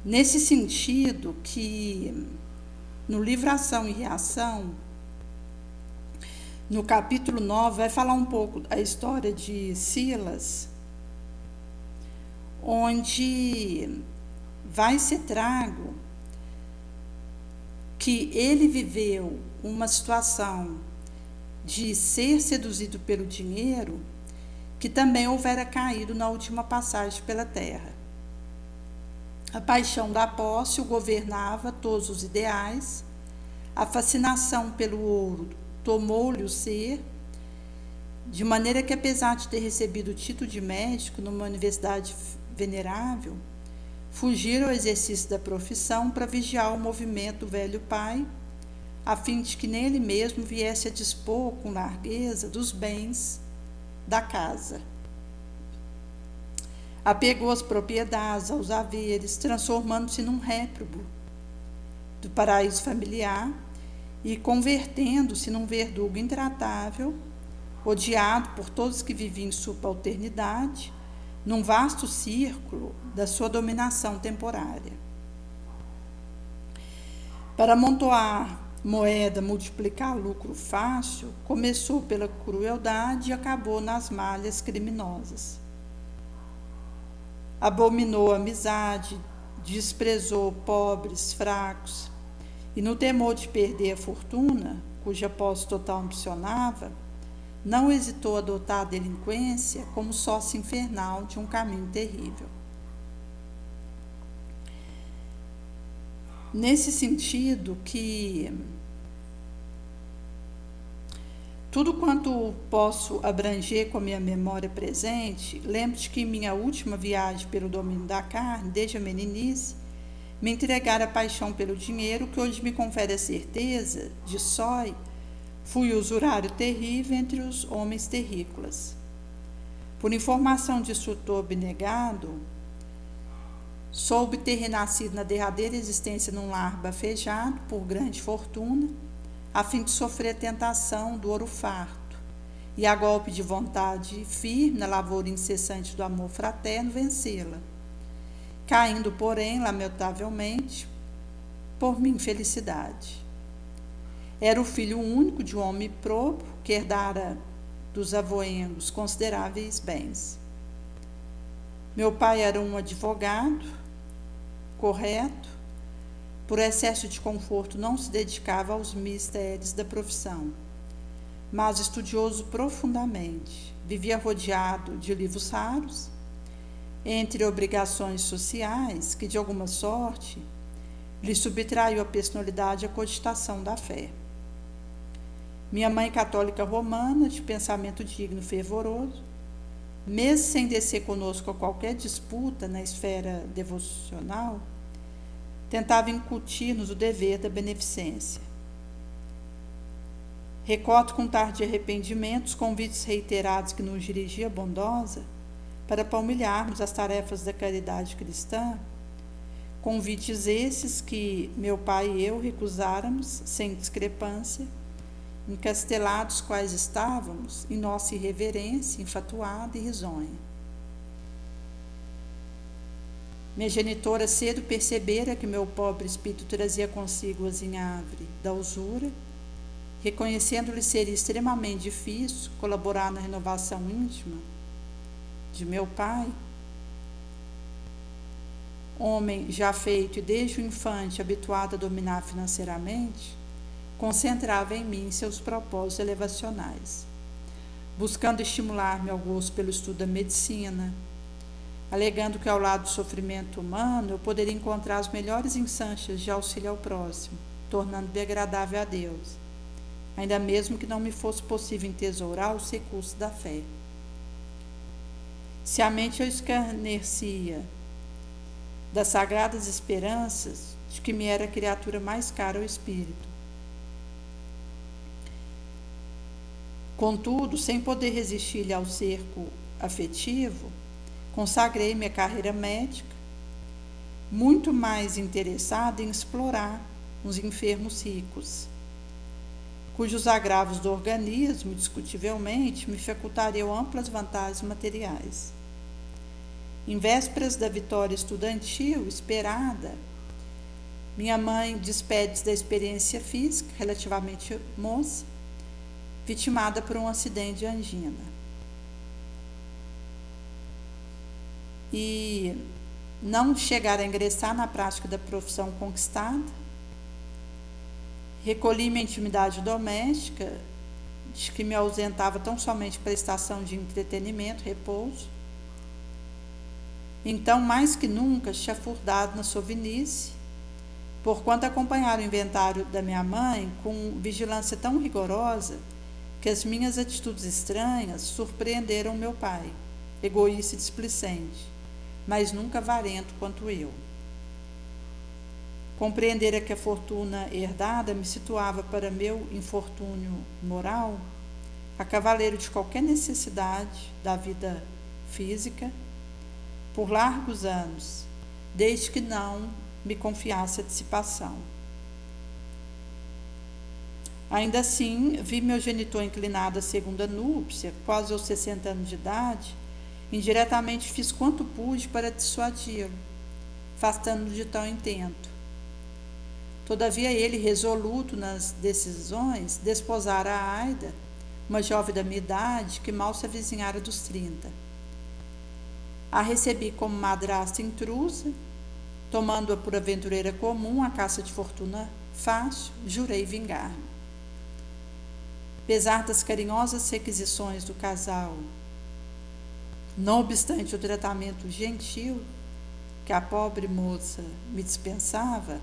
Nesse sentido que, no livro Ação e Reação, No capítulo 9 vai falar um pouco a história de Silas, onde vai ser trago que ele viveu uma situação de ser seduzido pelo dinheiro, que também houvera caído na última passagem pela terra. A paixão da posse o governava todos os ideais, a fascinação pelo ouro tomou-lhe o ser, de maneira que, apesar de ter recebido o título de médico numa universidade venerável, fugira ao exercício da profissão para vigiar o movimento do velho pai, a fim de que nele mesmo viesse a dispor com largueza dos bens da casa. Apegou as propriedades aos haveres, transformando-se num réprobo do paraíso familiar e convertendo-se num verdugo intratável, odiado por todos que viviam em subalternidade, num vasto círculo da sua dominação temporária. Para amontoar moeda, multiplicar lucro fácil, começou pela crueldade e acabou nas malhas criminosas. Abominou a amizade, desprezou pobres, fracos, e no temor de perder a fortuna, cuja posse total ambicionava, não hesitou a adotar a delinquência como sócio infernal de um caminho terrível. Nesse sentido que tudo quanto posso abranger com a minha memória presente, lembro-te que em minha última viagem pelo domínio da carne, desde a meninice, me entregara a paixão pelo dinheiro, que hoje me confere a certeza de sói, fui usurário terrível entre os homens terrícolas. Por informação de instrutor abnegado, soube ter renascido na derradeira existência num lar bafejado por grande fortuna, a fim de sofrer a tentação do ouro farto, e a golpe de vontade firme na lavoura incessante do amor fraterno vencê-la, caindo, porém, lamentavelmente, por minha infelicidade. Era o filho único de um homem probo, que herdara dos avoengos consideráveis bens. Meu pai era um advogado correto, por excesso de conforto não se dedicava aos mistérios da profissão, mas estudioso profundamente, vivia rodeado de livros raros, entre obrigações sociais que, de alguma sorte, lhe subtraiu a personalidade e a cogitação da fé. Minha mãe, católica romana, de pensamento digno e fervoroso, mesmo sem descer conosco a qualquer disputa na esfera devocional, tentava incutir-nos o dever da beneficência. Recordo com tarde arrependimento os convites reiterados que nos dirigia bondosa para palmilharmos as tarefas da caridade cristã, convites esses que meu pai e eu recusáramos sem discrepância, encastelados quais estávamos em nossa irreverência enfatuada e risonha. Minha genitora cedo percebera que meu pobre espírito trazia consigo o azinhavre da usura, reconhecendo-lhe ser extremamente difícil colaborar na renovação íntima de meu pai, homem já feito e desde o infante habituado a dominar financeiramente, concentrava em mim seus propósitos elevacionais, buscando estimular-me ao gosto pelo estudo da medicina, alegando que ao lado do sofrimento humano eu poderia encontrar as melhores instâncias de auxílio ao próximo, tornando-me agradável a Deus, ainda mesmo que não me fosse possível entesourar os recursos da fé. Se a mente eu escarnecia das sagradas esperanças de que me era a criatura mais cara ao espírito, contudo, sem poder resistir-lhe ao cerco afetivo, consagrei minha carreira médica, muito mais interessada em explorar os enfermos ricos, cujos agravos do organismo, discutivelmente, me facultariam amplas vantagens materiais. Em vésperas da vitória estudantil esperada, minha mãe despede-se da experiência física, relativamente moça, vitimada por um acidente de angina. E não chegar a ingressar na prática da profissão conquistada, recolhi minha intimidade doméstica, de que me ausentava tão somente prestação de entretenimento, repouso. Então, mais que nunca, chafurdado na sovinice, porquanto acompanhar o inventário da minha mãe com vigilância tão rigorosa que as minhas atitudes estranhas surpreenderam meu pai, egoísta e displicente, mas nunca avarento quanto eu. Compreendera que a fortuna herdada me situava para meu infortúnio moral a cavaleiro de qualquer necessidade da vida física por largos anos, desde que não me confiasse a dissipação. Ainda assim, vi meu genitor inclinado à segunda núpcia, quase aos 60 anos de idade. Indiretamente fiz quanto pude para dissuadi-lo, afastando-o de tal intento. Todavia ele, resoluto nas decisões, desposara a Aida, uma jovem da minha idade, que mal se avizinhara dos 30. A recebi como madrasta intrusa, tomando-a por aventureira comum, a caça de fortuna fácil, jurei vingar-me. Apesar das carinhosas requisições do casal, não obstante o tratamento gentil que a pobre moça me dispensava,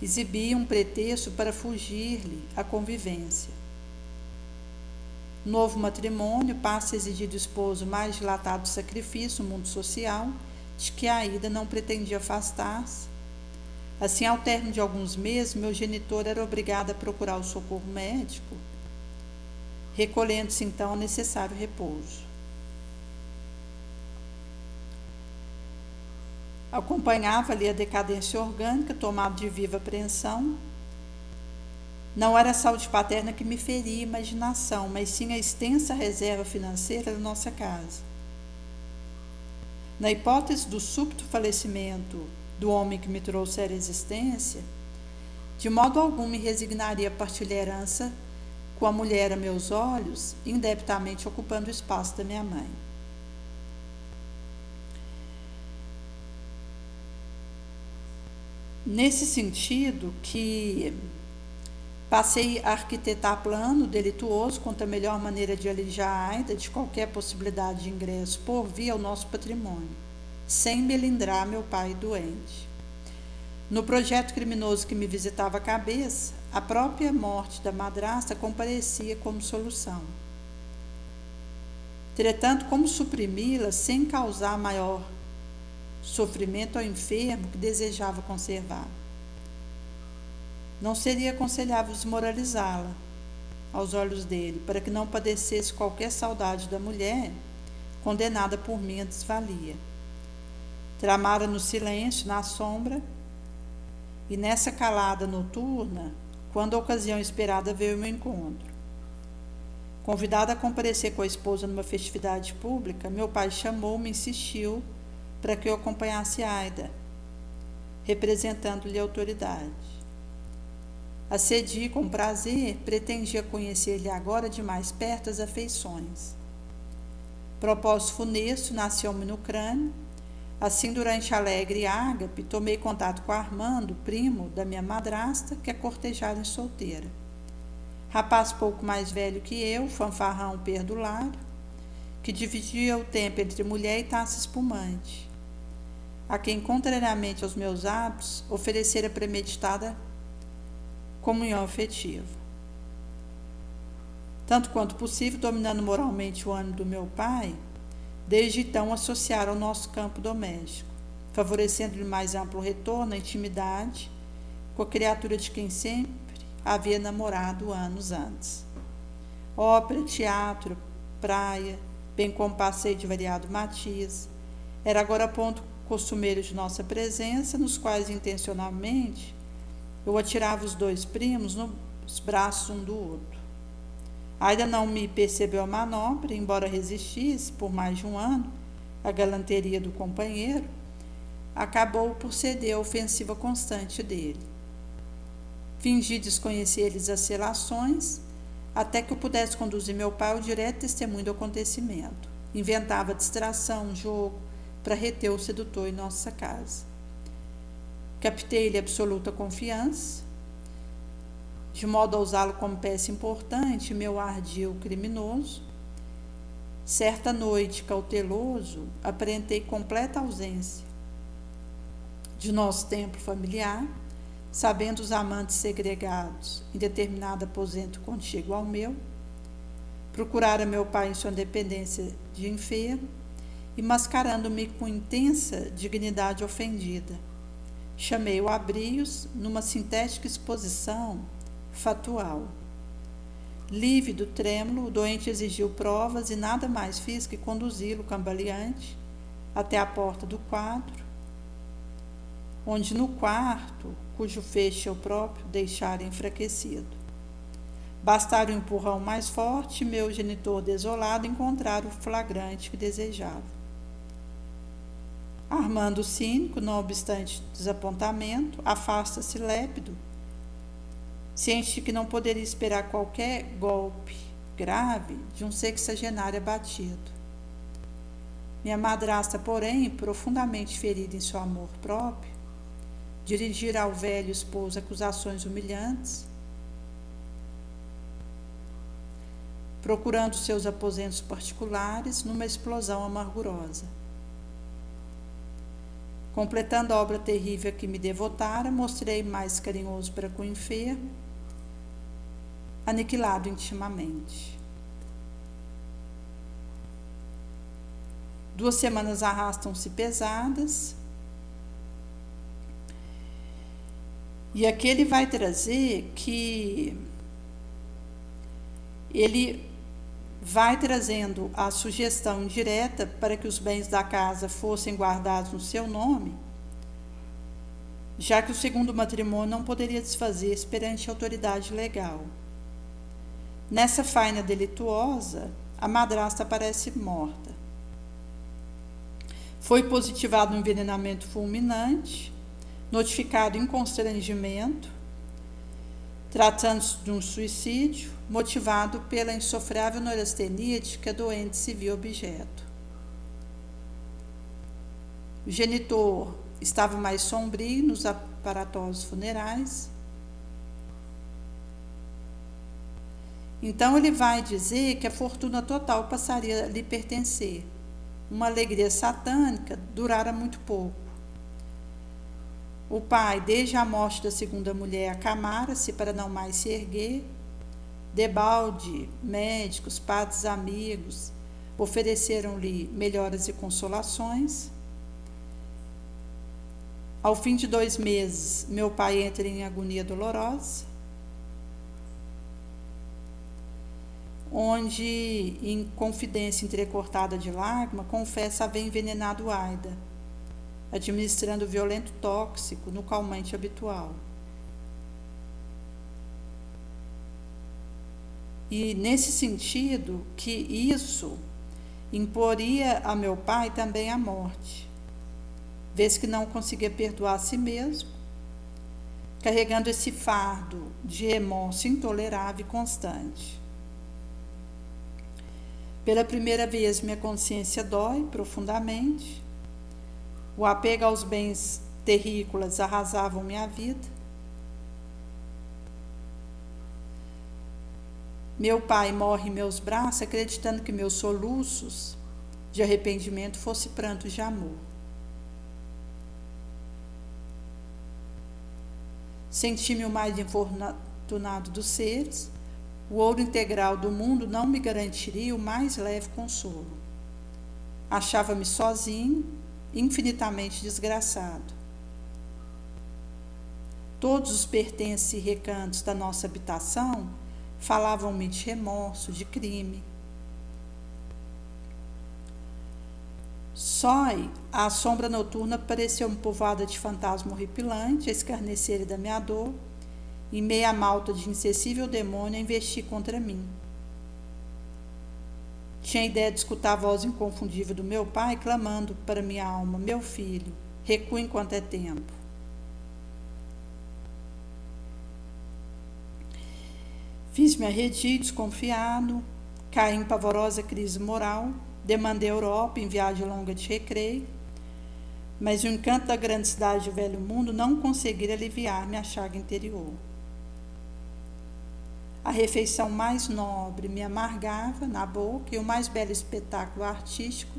exibia um pretexto para fugir-lhe à convivência. Novo matrimônio passa a exigir do esposo mais dilatado sacrifício no mundo social, de que a Aida não pretendia afastar-se. Assim, ao término de alguns meses, meu genitor era obrigado a procurar o socorro médico, recolhendo-se então ao necessário repouso. Acompanhava-lhe a decadência orgânica, tomado de viva apreensão. Não era a saúde paterna que me feria a imaginação, mas sim a extensa reserva financeira da nossa casa. Na hipótese do súbito falecimento do homem que me trouxera a existência, de modo algum me resignaria a partilhar a herança com a mulher a meus olhos, indebitamente ocupando o espaço da minha mãe. Nesse sentido que passei a arquitetar plano delituoso quanto a melhor maneira de alijar a Aida de qualquer possibilidade de ingresso por via ao nosso patrimônio, sem melindrar meu pai doente. No projeto criminoso que me visitava a cabeça, a própria morte da madrasta comparecia como solução. Entretanto, como suprimi-la sem causar maior sofrimento ao enfermo que desejava conservar? Não seria aconselhável desmoralizá-la aos olhos dele, para que não padecesse qualquer saudade da mulher condenada por minha desvalia. Tramara no silêncio, na sombra, e nessa calada noturna, quando a ocasião esperada veio ao meu encontro. Convidada a comparecer com a esposa numa festividade pública, meu pai chamou-me e insistiu para que eu acompanhasse Aida, representando-lhe a autoridade. Acedi com prazer, pretendia conhecer-lhe agora de mais perto as afeições. Propósito funesto nasceu-me no crânio. Assim, durante a alegre ágape, tomei contato com Armando, primo da minha madrasta, que a cortejara em solteira. Rapaz pouco mais velho que eu, fanfarrão perdulário, que dividia o tempo entre mulher e taça espumante, a quem, contrariamente aos meus hábitos, oferecera premeditada comunhão afetiva. Tanto quanto possível, dominando moralmente o ânimo do meu pai, desde então associaram ao nosso campo doméstico, favorecendo-lhe mais amplo retorno à intimidade com a criatura de quem sempre havia namorado anos antes. Ópera, teatro, praia, bem como passeio de variado matiz, era agora ponto costumeiro de nossa presença, nos quais intencionalmente eu atirava os dois primos nos braços um do outro. Aida não me percebeu a manobra, embora resistisse por mais de um ano à galanteria do companheiro, acabou por ceder à ofensiva constante dele. Fingi desconhecer-lhes as relações, até que eu pudesse conduzir meu pai ao direto testemunho do acontecimento. Inventava distração, jogo, para reter o sedutor em nossa casa. Captei-lhe absoluta confiança, de modo a usá-lo como peça importante, meu ardil criminoso. Certa noite, cauteloso, aparentei completa ausência de nosso templo familiar, sabendo os amantes segregados em determinado aposento contíguo ao meu. Procurara meu pai em sua dependência de enfermo e, mascarando-me com intensa dignidade ofendida, chamei-o a brios numa sintética exposição fatual. Lívido, trêmulo, o doente exigiu provas e nada mais fiz que conduzi-lo cambaleante até a porta do quadro, onde no quarto, cujo fecho eu próprio deixara enfraquecido. Bastara um empurrão mais forte, meu genitor desolado encontrar o flagrante que desejava. Armando cínico, não obstante desapontamento, afasta-se lépido, ciente de que não poderia esperar qualquer golpe grave de um sexagenário abatido. Minha madrasta, porém, profundamente ferida em seu amor próprio, dirigirá ao velho esposo acusações humilhantes, procurando seus aposentos particulares numa explosão amargurosa. Completando a obra terrível a que me devotara, mostrei mais carinhoso para com o enfermo, aniquilado intimamente. 2 semanas arrastam-se pesadas, e aqui ele vai trazer que ele vai trazendo a sugestão direta para que os bens da casa fossem guardados no seu nome, já que o segundo matrimônio não poderia desfazer-se perante a autoridade legal. Nessa faina delituosa, a madrasta aparece morta. Foi positivado um envenenamento fulminante, notificado em constrangimento, tratando-se de um suicídio, motivado pela insofrável neurastenia de que a doente se viu objeto. O genitor estava mais sombrio nos aparatórios funerais. Então ele vai dizer que a fortuna total passaria a lhe pertencer. Uma alegria satânica durara muito pouco. O pai, desde a morte da segunda mulher, acamara-se para não mais se erguer. Debalde, médicos, padres amigos, ofereceram-lhe melhoras e consolações. Ao fim de 2 meses, meu pai entra em agonia dolorosa, onde, em confidência entrecortada de lágrima, confessa haver envenenado Aida, administrando violento tóxico no calmante habitual. E nesse sentido que isso imporia a meu pai também a morte, vez que não conseguia perdoar a si mesmo, carregando esse fardo de remorso intolerável e constante. Pela primeira vez minha consciência dói profundamente. O apego aos bens terrícolas arrasavam minha vida. Meu pai morre em meus braços, acreditando que meus soluços de arrependimento fossem prantos de amor. Senti-me o mais infortunado dos seres. O ouro integral do mundo não me garantiria o mais leve consolo. Achava-me sozinho, infinitamente desgraçado. Todos os pertences e recantos da nossa habitação falavam-me de remorso, de crime. Só a sombra noturna pareceu-me povoada de fantasma horripilante, a escarnecer da minha dor, e meia malta de insensível demônio a investir contra mim. Tinha a ideia de escutar a voz inconfundível do meu pai clamando para minha alma: meu filho, recua enquanto é tempo. Fiz-me arredio, desconfiado, caí em pavorosa crise moral, demandei a Europa em viagem longa de recreio, mas o encanto da grande cidade do velho mundo não conseguira aliviar minha chaga interior. A refeição mais nobre me amargava na boca e o mais belo espetáculo artístico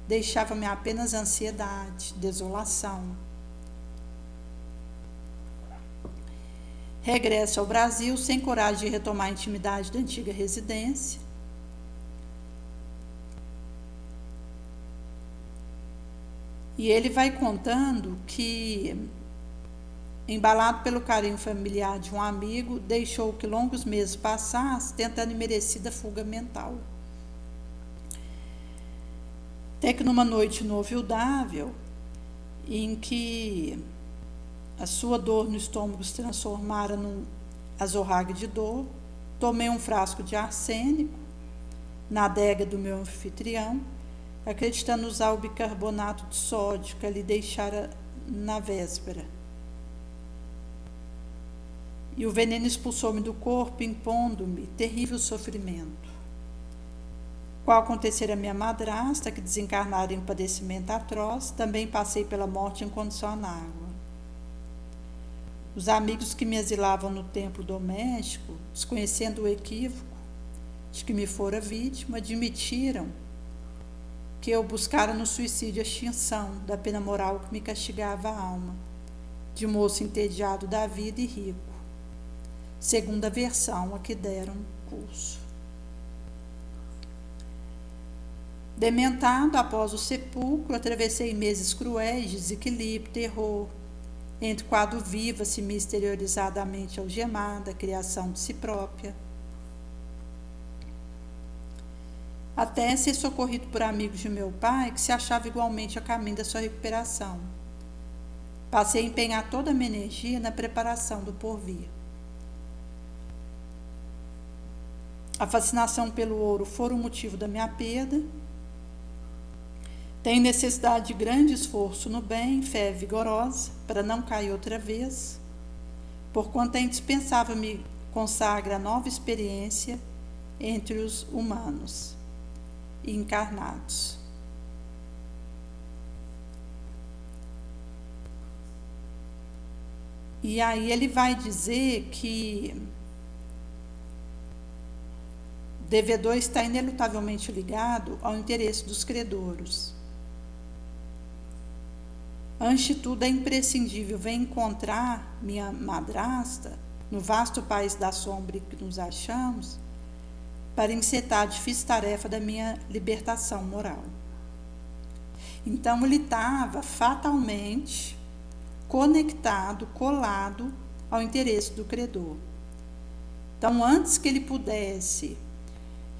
deixava-me apenas ansiedade, desolação. Regresso ao Brasil sem coragem de retomar a intimidade da antiga residência. E ele vai contando que, embalado pelo carinho familiar de um amigo, deixou que longos meses passassem tentando merecida fuga mental. Até que numa noite inovildável, em que a sua dor no estômago se transformara num azorrague de dor, tomei um frasco de arsênico na adega do meu anfitrião, acreditando usar o bicarbonato de sódio que ele deixara na véspera. E o veneno expulsou-me do corpo, impondo-me terrível sofrimento. Qual acontecera a minha madrasta, que desencarnara em um padecimento atroz, também passei pela morte em condição análoga. Os amigos que me asilavam no templo doméstico, desconhecendo o equívoco de que me fora vítima, admitiram que eu buscara no suicídio a extinção da pena moral que me castigava a alma, de moço entediado da vida e rico, segundo a versão a que deram curso. Dementado após o sepulcro, atravessei meses cruéis de desequilíbrio, terror, entre quadro viva-se misteriorizadamente algemada, criação de si própria, até ser socorrido por amigos de meu pai, que se achava igualmente a caminho da sua recuperação. Passei a empenhar toda a minha energia na preparação do porvir. A fascinação pelo ouro fora o motivo da minha perda. Tenho necessidade de grande esforço no bem, fé vigorosa, para não cair outra vez, porquanto é indispensável me consagre a nova experiência entre os humanos e encarnados. E aí ele vai dizer que o devedor está inelutavelmente ligado ao interesse dos credores. Antes de tudo, é imprescindível ver encontrar minha madrasta no vasto país da sombra em que nos achamos, para encetar a difícil tarefa da minha libertação moral. Então, ele estava fatalmente conectado, colado ao interesse do credor. Então, antes que ele pudesse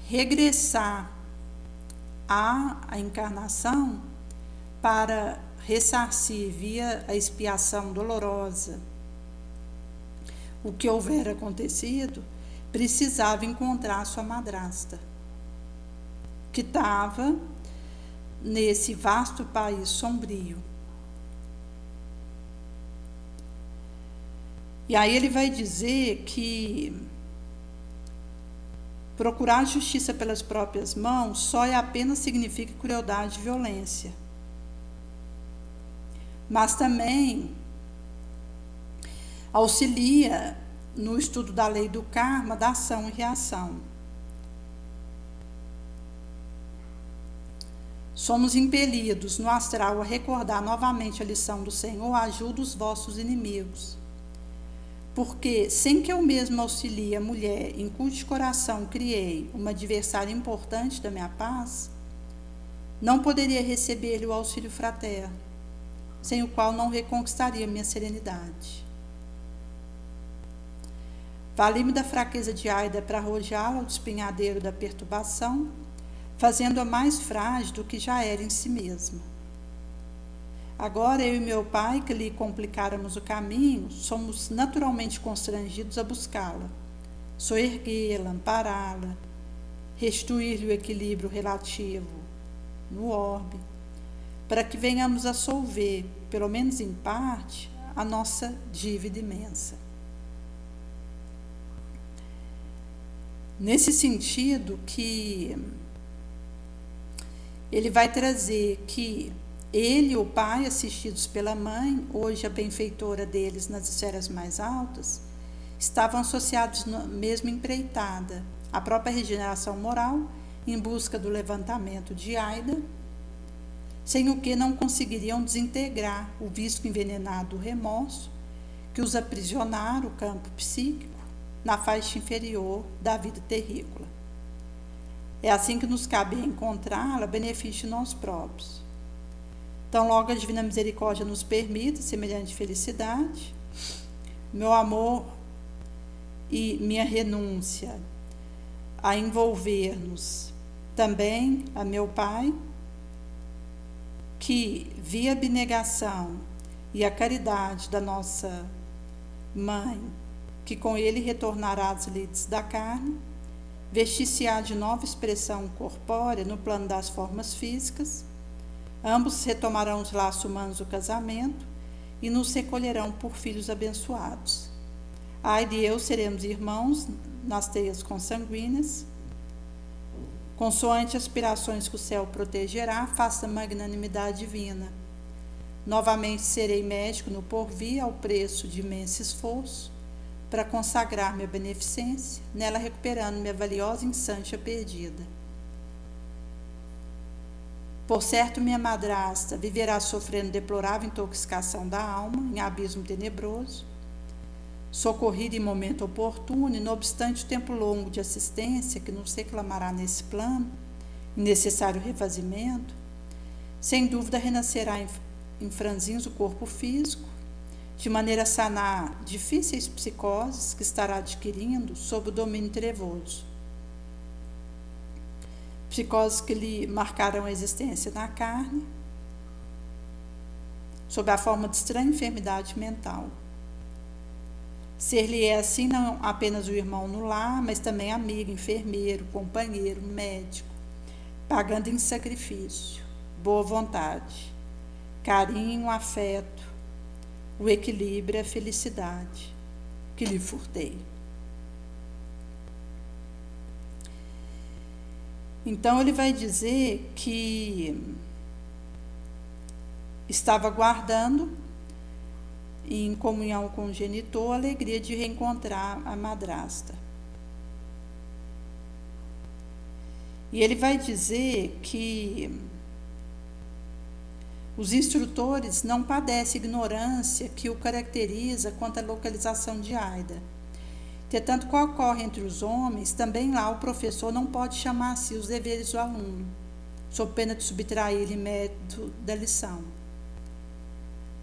regressar à encarnação para ressarcir via a expiação dolorosa o que houver acontecido, precisava encontrar sua madrasta, que estava nesse vasto país sombrio. E aí ele vai dizer que procurar justiça pelas próprias mãos só e apenas significa crueldade e violência. Mas também auxilia no estudo da lei do karma, da ação e reação. Somos impelidos no astral a recordar novamente a lição do Senhor: ajuda os vossos inimigos. Porque, sem que eu mesma auxilie a mulher em cujo coração criei uma adversária importante da minha paz, não poderia receber-lhe o auxílio fraterno, sem o qual não reconquistaria minha serenidade. Vali-me da fraqueza de Aida para arrojá-la ao despenhadeiro da perturbação, fazendo-a mais frágil do que já era em si mesma. Agora, eu e meu pai, que lhe complicáramos o caminho, somos naturalmente constrangidos a buscá-la, soerguê-la, ampará-la, restituir-lhe o equilíbrio relativo no orbe, para que venhamos a solver, pelo menos em parte, a nossa dívida imensa. Nesse sentido que ele vai trazer que ele e o pai, assistidos pela mãe, hoje a benfeitora deles nas esferas mais altas, estavam associados na mesma empreitada, a própria regeneração moral, em busca do levantamento de Aida, sem o que não conseguiriam desintegrar o vício envenenado do remorso, que os aprisionara o campo psíquico na faixa inferior da vida terrícola. É assim que nos cabe encontrá-la a benefício de nós próprios. Então, logo a Divina Misericórdia nos permita semelhante felicidade, meu amor e minha renúncia a envolver-nos também a meu Pai, que via a abnegação e a caridade da nossa Mãe, que com ele retornará às lides da carne, vestir-se-á de nova expressão corpórea no plano das formas físicas, ambos retomarão os laços humanos do casamento e nos recolherão por filhos abençoados. Aida e eu seremos irmãos nas teias consanguíneas, consoante aspirações que o céu protegerá, faça a magnanimidade divina. Novamente serei médico no porvir ao preço de imenso esforço, para consagrar minha beneficência, nela recuperando minha valiosa insância perdida. Por certo, minha madrasta viverá sofrendo deplorável intoxicação da alma, em abismo tenebroso, socorrida em momento oportuno, e não obstante o tempo longo de assistência que nos reclamará nesse plano, em necessário refazimento, sem dúvida renascerá em franzins o corpo físico, de maneira a sanar difíceis psicoses que estará adquirindo sob o domínio trevoso. Psicoses que lhe marcarão a existência na carne, sob a forma de estranha enfermidade mental. Ser-lhe é assim não apenas o irmão no lar, mas também amigo, enfermeiro, companheiro, médico, pagando em sacrifício, boa vontade, carinho, afeto, o equilíbrio e a felicidade que lhe furtei. Então ele vai dizer que estava guardando, em comunhão com o genitor, a alegria de reencontrar a madrasta. E ele vai dizer que os instrutores não padecem ignorância que o caracteriza quanto à localização de Aida. Entretanto, qual ocorre entre os homens, também lá o professor não pode chamar a si os deveres do aluno, sob pena de subtrair-lhe mérito da lição.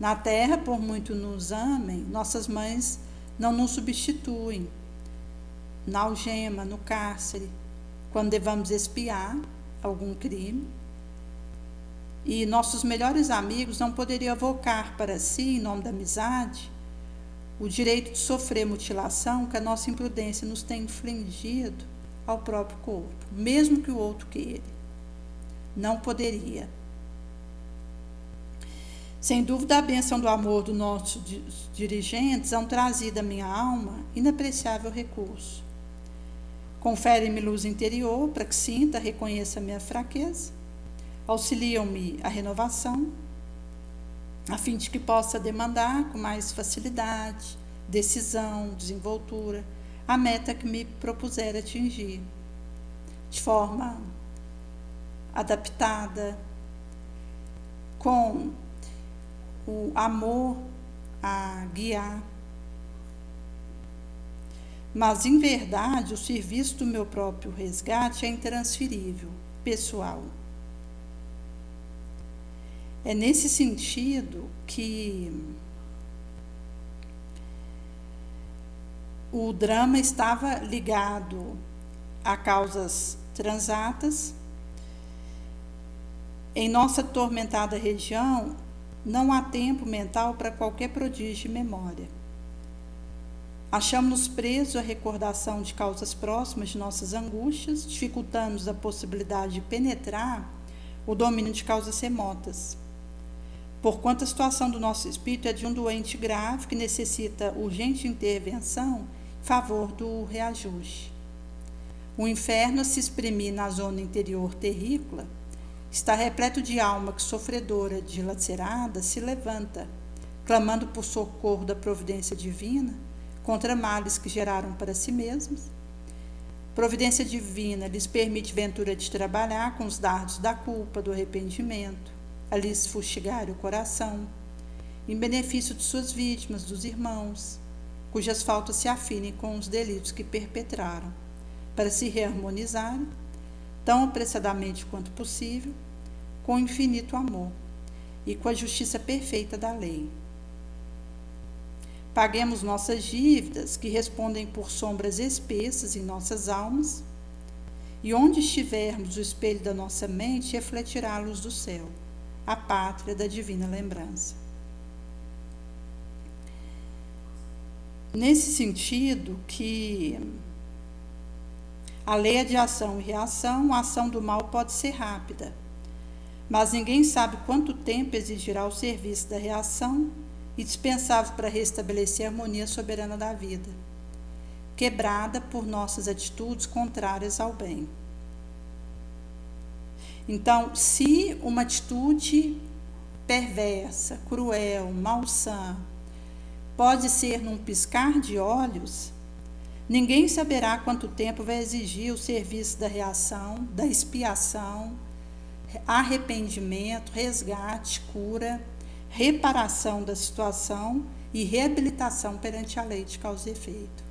Na terra, por muito nos amem, nossas mães não nos substituem na algema, no cárcere, quando devamos expiar algum crime. E nossos melhores amigos não poderiam avocar para si, em nome da amizade, o direito de sofrer mutilação que a nossa imprudência nos tem infligido ao próprio corpo, mesmo que o outro queira. Não poderia. Sem dúvida, a bênção do amor dos nossos dirigentes hão trazido à minha alma inapreciável recurso. Conferem-me luz interior para que sinta, reconheça a minha fraqueza. Auxiliam-me a renovação, a fim de que possa demandar com mais facilidade, decisão, desenvoltura, a meta que me propuser atingir, de forma adaptada, com o amor a guiar. Mas, em verdade, o serviço do meu próprio resgate é intransferível, pessoal. É nesse sentido que o drama estava ligado a causas transatas. Em nossa atormentada região, não há tempo mental para qualquer prodígio de memória. Achamos-nos presos à recordação de causas próximas de nossas angústias, dificultando-nos a possibilidade de penetrar o domínio de causas remotas. Porquanto a situação do nosso espírito é de um doente grave que necessita urgente intervenção em favor do reajuste. O inferno, a se exprimir na zona interior terrícola, está repleto de alma que, sofredora, dilacerada, se levanta, clamando por socorro da providência divina contra males que geraram para si mesmos. Providência divina lhes permite ventura de trabalhar com os dardos da culpa, do arrependimento, a lhes fustigar o coração, em benefício de suas vítimas, dos irmãos, cujas faltas se afinem com os delitos que perpetraram, para se reharmonizarem, tão apressadamente quanto possível, com o infinito amor e com a justiça perfeita da lei. Paguemos nossas dívidas, que respondem por sombras espessas em nossas almas, e onde estivermos, o espelho da nossa mente refletirá a luz do céu, a pátria da divina lembrança. Nesse sentido que a lei é de ação e reação, a ação do mal pode ser rápida, mas ninguém sabe quanto tempo exigirá o serviço da reação, e dispensável para restabelecer a harmonia soberana da vida, quebrada por nossas atitudes contrárias ao bem. Então, se uma atitude perversa, cruel, malsã, pode ser num piscar de olhos, ninguém saberá quanto tempo vai exigir o serviço da reação, da expiação, arrependimento, resgate, cura, reparação da situação e reabilitação perante a lei de causa e efeito.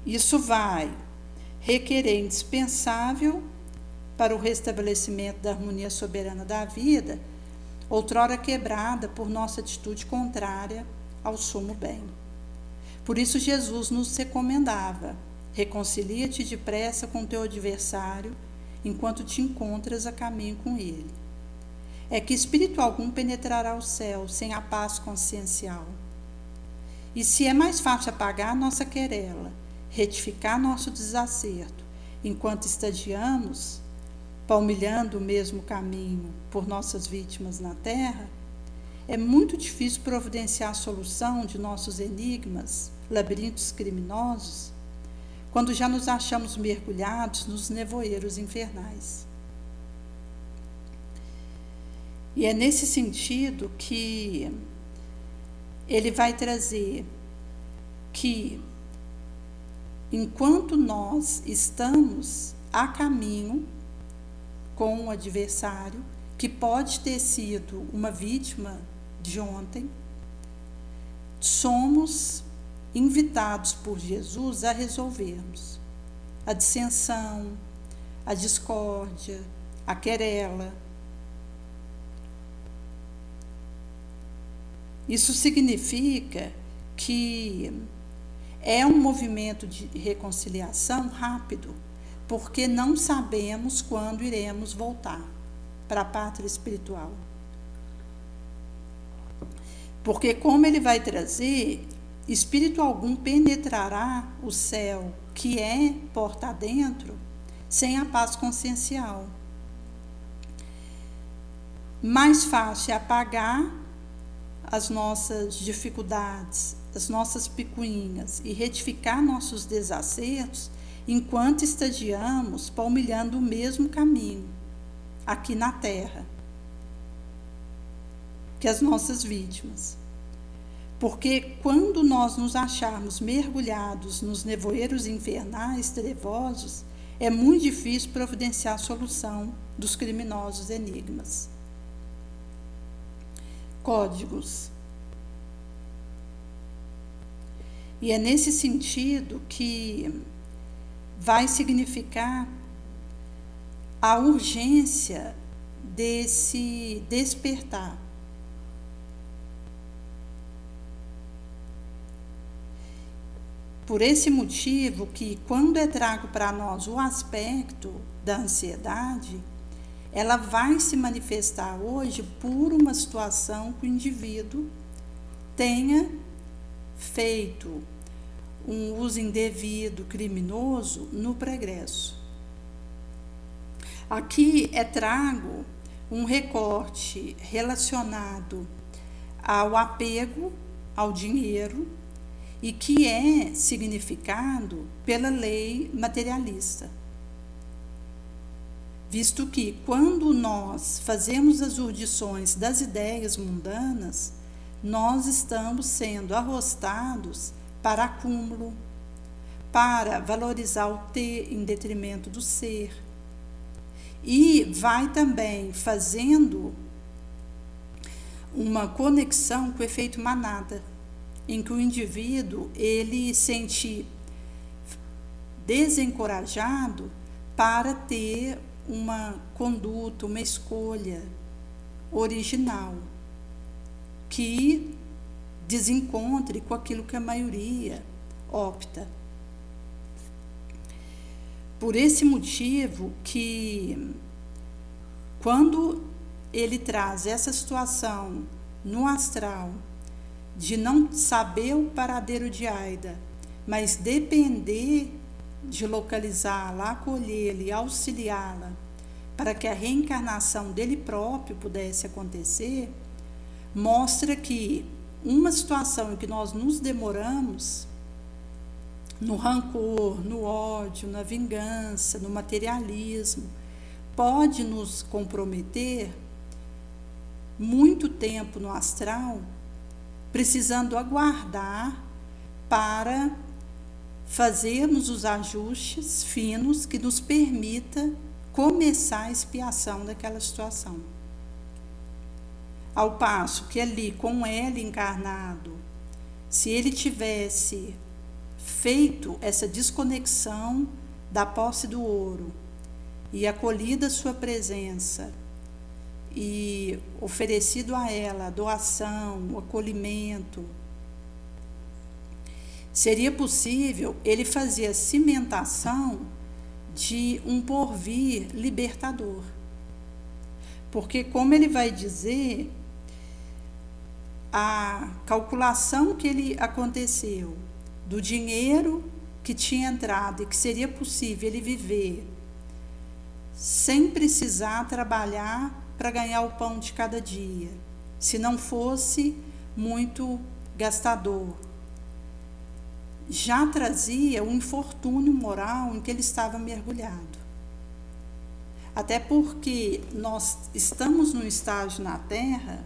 Isso vai requerer indispensável para o restabelecimento da harmonia soberana da vida, outrora quebrada por nossa atitude contrária ao sumo bem. Por isso Jesus nos recomendava: reconcilia-te depressa com teu adversário, enquanto te encontras a caminho com ele. É que espírito algum penetrará o céu sem a paz consciencial. E se é mais fácil apagar nossa querela, retificar nosso desacerto, enquanto estadiamos, palmilhando o mesmo caminho por nossas vítimas na terra, é muito difícil providenciar a solução de nossos enigmas, labirintos criminosos, quando já nos achamos mergulhados nos nevoeiros infernais. E é nesse sentido que ele vai trazer que, enquanto nós estamos a caminho com o adversário, que pode ter sido uma vítima de ontem, somos invitados por Jesus a resolvermos a dissensão, a discórdia, a querela. Isso significa que é um movimento de reconciliação rápido, porque não sabemos quando iremos voltar para a pátria espiritual. Porque, como ele vai trazer, espírito algum penetrará o céu, que é porta adentro, sem a paz consciencial. Mais fácil é apagar as nossas dificuldades, as nossas picuinhas e retificar nossos desacertos enquanto estadiamos palmilhando o mesmo caminho aqui na terra que as nossas vítimas. Porque quando nós nos acharmos mergulhados nos nevoeiros infernais trevosos, é muito difícil providenciar a solução dos criminosos enigmas. Códigos. E é nesse sentido que vai significar a urgência desse despertar. Por esse motivo que, quando é trago para nós o aspecto da ansiedade, ela vai se manifestar hoje por uma situação que o indivíduo tenha feito um uso indevido, criminoso, no pregresso. Aqui é trago um recorte relacionado ao apego ao dinheiro e que é significado pela lei materialista. Visto que, quando nós fazemos as urdições das ideias mundanas, nós estamos sendo arrostados para acúmulo, para valorizar o ter em detrimento do ser. E vai também fazendo uma conexão com o efeito manada, em que o indivíduo ele se sente desencorajado para ter uma conduta, uma escolha original que desencontre com aquilo que a maioria opta. Por esse motivo que, quando ele traz essa situação no astral de não saber o paradeiro de Aida, mas depender de localizá-la, acolhê-la e auxiliá-la para que a reencarnação dele próprio pudesse acontecer, mostra que uma situação em que nós nos demoramos no rancor, no ódio, na vingança, no materialismo, pode nos comprometer muito tempo no astral, precisando aguardar para fazermos os ajustes finos que nos permita começar a expiação daquela situação. Ao passo que ali, com ele encarnado, se ele tivesse feito essa desconexão da posse do ouro e acolhido a sua presença e oferecido a ela a doação, o acolhimento, seria possível ele fazer a cimentação de um porvir libertador. Porque, como ele vai dizer, a calculação que ele aconteceu do dinheiro que tinha entrado e que seria possível ele viver sem precisar trabalhar para ganhar o pão de cada dia, se não fosse muito gastador, já trazia um infortúnio moral em que ele estava mergulhado. Até porque nós estamos num estágio na Terra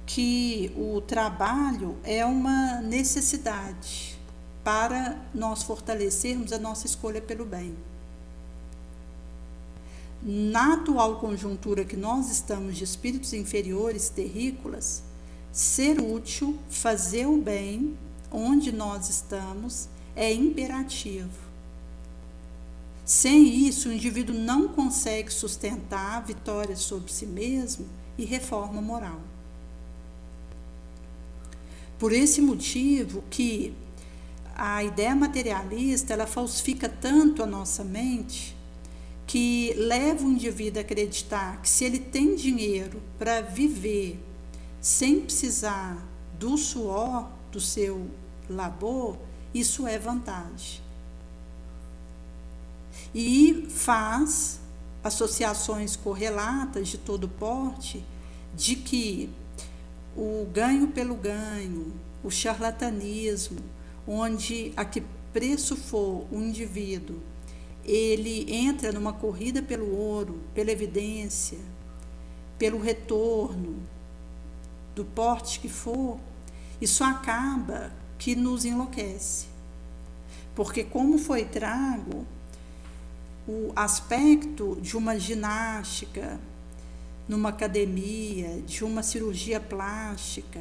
que o trabalho é uma necessidade para nós fortalecermos a nossa escolha pelo bem. Na atual conjuntura que nós estamos de espíritos inferiores, terrícolas, ser útil, fazer o bem onde nós estamos é imperativo. Sem isso, o indivíduo não consegue sustentar a vitória sobre si mesmo e reforma moral. Por esse motivo que a ideia materialista ela falsifica tanto a nossa mente que leva o indivíduo a acreditar que se ele tem dinheiro para viver sem precisar do suor do seu labor, isso é vantagem. E faz associações correlatas de todo porte de que o ganho pelo ganho, o charlatanismo, onde a que preço for o indivíduo, ele entra numa corrida pelo ouro, pela evidência, pelo retorno, do porte que for, isso acaba que nos enlouquece. Porque, como foi trago, o aspecto de uma ginástica numa academia, de uma cirurgia plástica,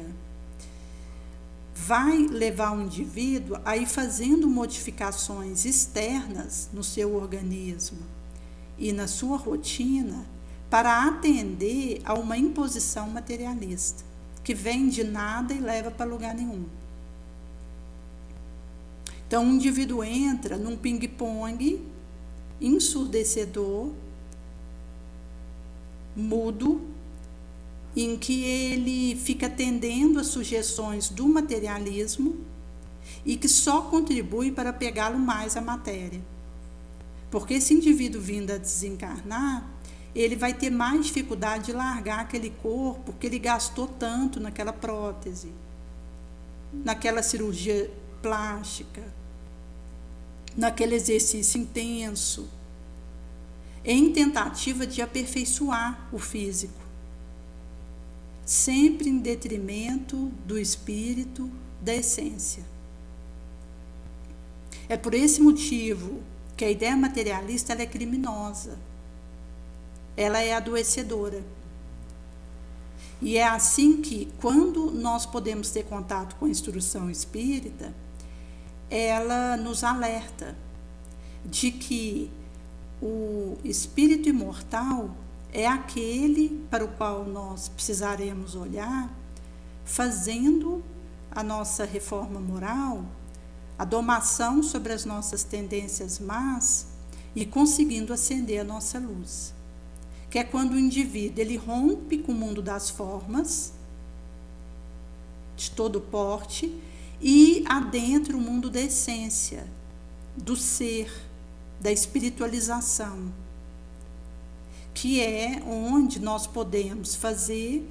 vai levar o indivíduo a ir fazendo modificações externas no seu organismo e na sua rotina para atender a uma imposição materialista, que vem de nada e leva para lugar nenhum. Então, o indivíduo entra num ping-pong ensurdecedor, mudo, em que ele fica atendendo às sugestões do materialismo e que só contribui para pegá-lo mais à matéria. Porque esse indivíduo vindo a desencarnar, ele vai ter mais dificuldade de largar aquele corpo que ele gastou tanto naquela prótese, naquela cirurgia plástica, naquele exercício intenso, em tentativa de aperfeiçoar o físico, sempre em detrimento do espírito, da essência. É por esse motivo que a ideia materialista ela é criminosa, ela é adoecedora. E é assim que, quando nós podemos ter contato com a instrução espírita, ela nos alerta de que o espírito imortal é aquele para o qual nós precisaremos olhar, fazendo a nossa reforma moral, a domação sobre as nossas tendências más e conseguindo acender a nossa luz. Que é quando o indivíduo ele rompe com o mundo das formas, de todo porte, e adentra o mundo da essência, do ser, da espiritualização, que é onde nós podemos fazer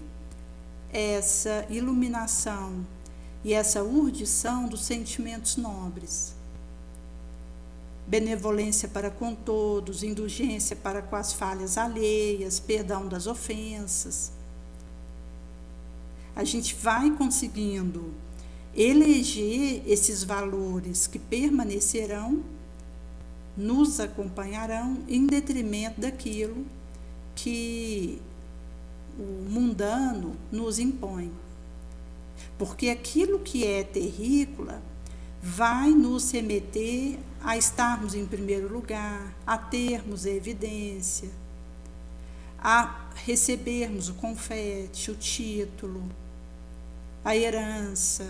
essa iluminação e essa urdição dos sentimentos nobres. Benevolência para com todos, indulgência para com as falhas alheias, perdão das ofensas. A gente vai conseguindo eleger esses valores que permanecerão, nos acompanharão em detrimento daquilo que o mundano nos impõe. Porque aquilo que é terrícola vai nos remeter a estarmos em primeiro lugar, a termos a evidência, a recebermos o confete, o título, a herança,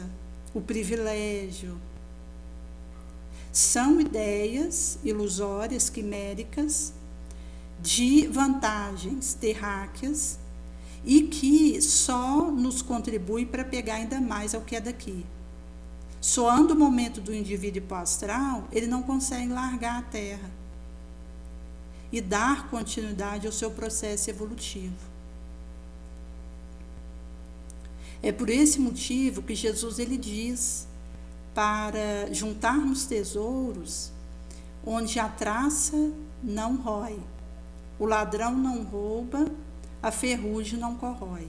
o privilégio. São ideias ilusórias, quiméricas, de vantagens terráqueas e que só nos contribui para pegar ainda mais ao que é daqui. Soando o momento do indivíduo astral, ele não consegue largar a Terra e dar continuidade ao seu processo evolutivo. É por esse motivo que Jesus ele diz para juntarmos tesouros onde a traça não rói, o ladrão não rouba, a ferrugem não corrói.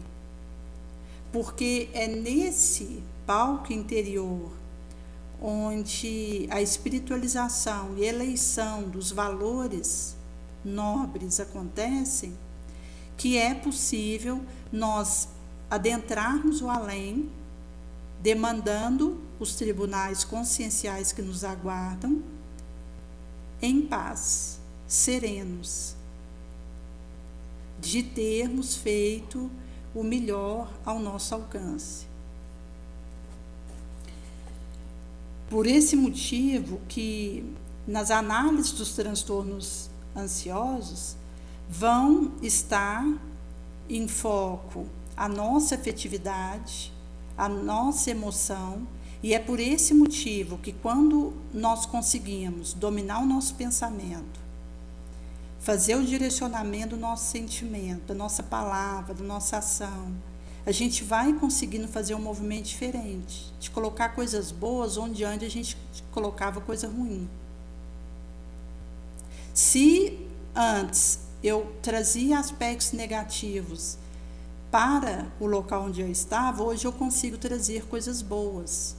Porque é nesse palco interior onde a espiritualização e eleição dos valores nobres acontecem, que é possível nós adentrarmos o além, demandando os tribunais conscienciais que nos aguardam, em paz, serenos, de termos feito o melhor ao nosso alcance. Por esse motivo que nas análises dos transtornos ansiosos vão estar em foco a nossa afetividade, a nossa emoção, e é por esse motivo que quando nós conseguimos dominar o nosso pensamento, fazer o direcionamento do nosso sentimento, da nossa palavra, da nossa ação, a gente vai conseguindo fazer um movimento diferente, de colocar coisas boas onde antes a gente colocava coisa ruim. Se antes eu trazia aspectos negativos para o local onde eu estava, hoje eu consigo trazer coisas boas.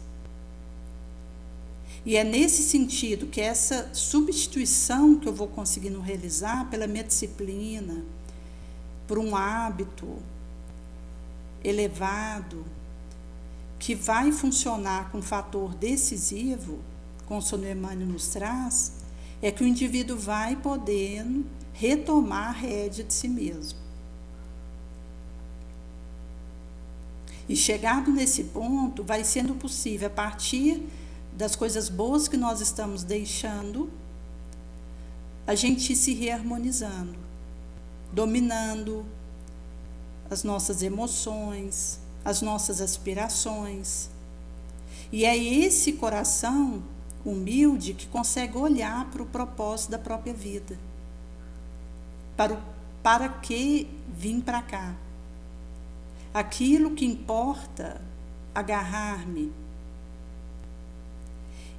E é nesse sentido que essa substituição que eu vou conseguindo realizar pela minha disciplina, por um hábito elevado, que vai funcionar com um fator decisivo, como o Sono Emmanuel nos traz, é que o indivíduo vai podendo retomar a rédea de si mesmo. E chegado nesse ponto, vai sendo possível, a partir das coisas boas que nós estamos deixando, a gente ir se reharmonizando, dominando as nossas emoções, as nossas aspirações. E é esse coração humilde que consegue olhar para o propósito da própria vida. Para que vim para cá? Aquilo que importa agarrar-me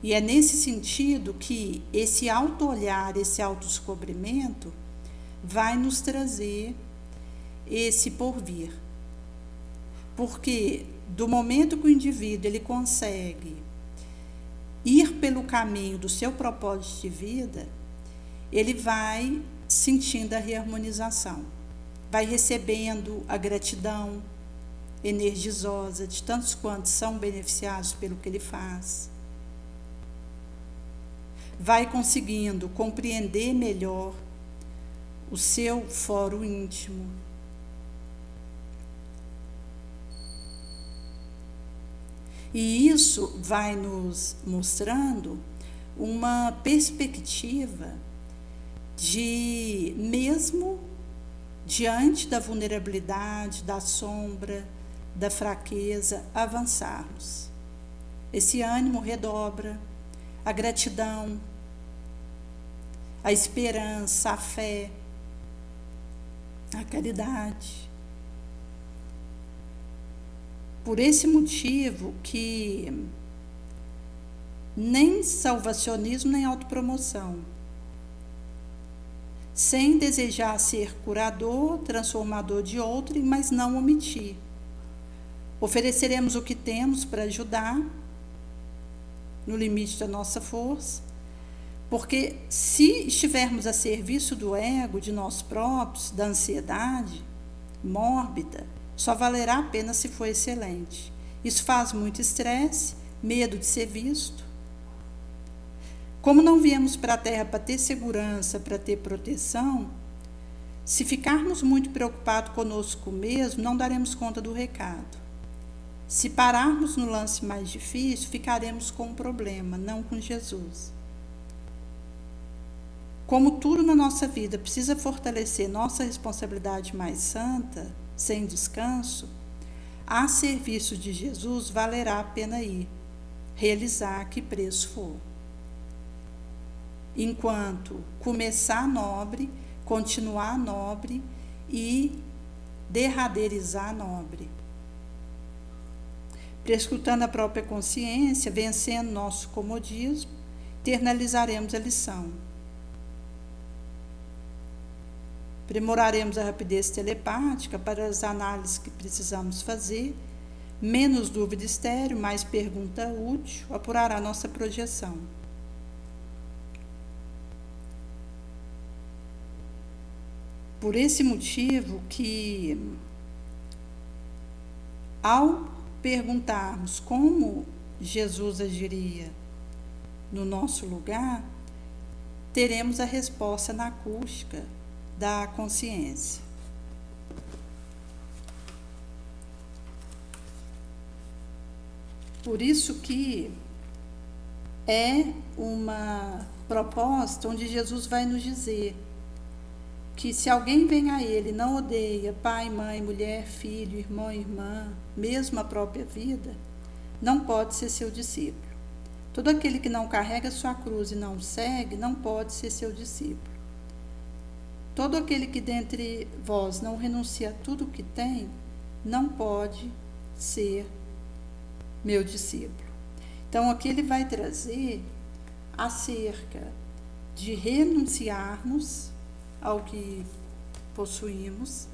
E é nesse sentido que esse auto-olhar, esse autodescobrimento vai nos trazer esse porvir. Porque do momento que o indivíduo ele consegue ir pelo caminho do seu propósito de vida, ele vai sentindo a reharmonização, vai recebendo a gratidão energizosa de tantos quantos são beneficiados pelo que ele faz, vai conseguindo compreender melhor o seu fórum íntimo, e isso vai nos mostrando uma perspectiva de, mesmo diante da vulnerabilidade, da sombra, da fraqueza, avançarmos. Esse ânimo redobra, a gratidão, a esperança, a fé, a caridade. Por esse motivo que nem salvacionismo, nem autopromoção, sem desejar ser curador, transformador de outrem, mas não omitir. Ofereceremos o que temos para ajudar, no limite da nossa força, porque se estivermos a serviço do ego, de nós próprios, da ansiedade mórbida, só valerá a pena se for excelente. Isso faz muito estresse, medo de ser visto. Como não viemos para a Terra para ter segurança, para ter proteção, se ficarmos muito preocupados conosco mesmo, não daremos conta do recado. Se pararmos no lance mais difícil, ficaremos com um problema, não com Jesus. Como tudo na nossa vida precisa fortalecer nossa responsabilidade mais santa, sem descanso, a serviço de Jesus valerá a pena ir, realizar que preço for. Enquanto começar nobre, continuar nobre e derradeirizar nobre. Prescrutando a própria consciência, vencendo nosso comodismo, internalizaremos a lição. Aprimoraremos a rapidez telepática para as análises que precisamos fazer, menos dúvida estéril, mais pergunta útil, apurará nossa projeção. Por esse motivo que, ao perguntarmos como Jesus agiria no nosso lugar, teremos a resposta na acústica da consciência. Por isso que é uma proposta onde Jesus vai nos dizer que se alguém vem a ele e não odeia pai, mãe, mulher, filho, irmão, irmã, mesmo a própria vida, não pode ser seu discípulo. Todo aquele que não carrega sua cruz e não o segue, não pode ser seu discípulo. Todo aquele que dentre vós não renuncia a tudo o que tem, não pode ser meu discípulo. Então, aqui ele vai trazer acerca de renunciarmos ao que possuímos,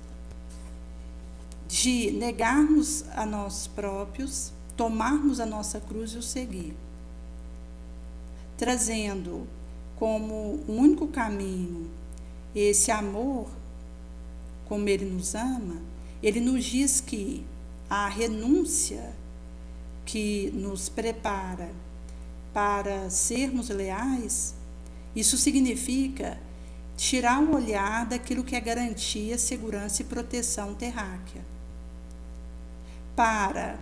de negarmos a nós próprios, tomarmos a nossa cruz e o seguir, trazendo como único caminho esse amor, como ele nos ama. Ele nos diz que a renúncia que nos prepara para sermos leais, isso significa tirar o olhar daquilo que é garantia, segurança e proteção terráquea, para,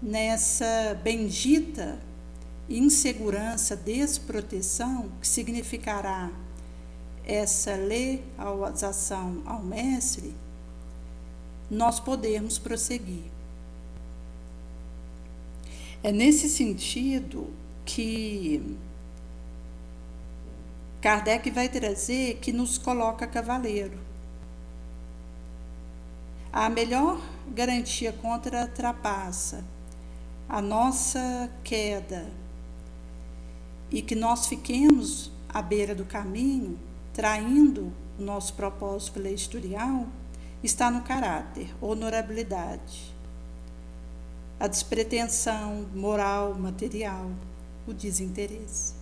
nessa bendita insegurança, desproteção, que significará essa lealização ao Mestre, nós podermos prosseguir. É nesse sentido que Kardec vai trazer que nos coloca cavaleiro. A melhor garantia contra a trapaça, a nossa queda e que nós fiquemos à beira do caminho, traindo o nosso propósito celestial, está no caráter, honorabilidade, a despretensão moral, material, o desinteresse.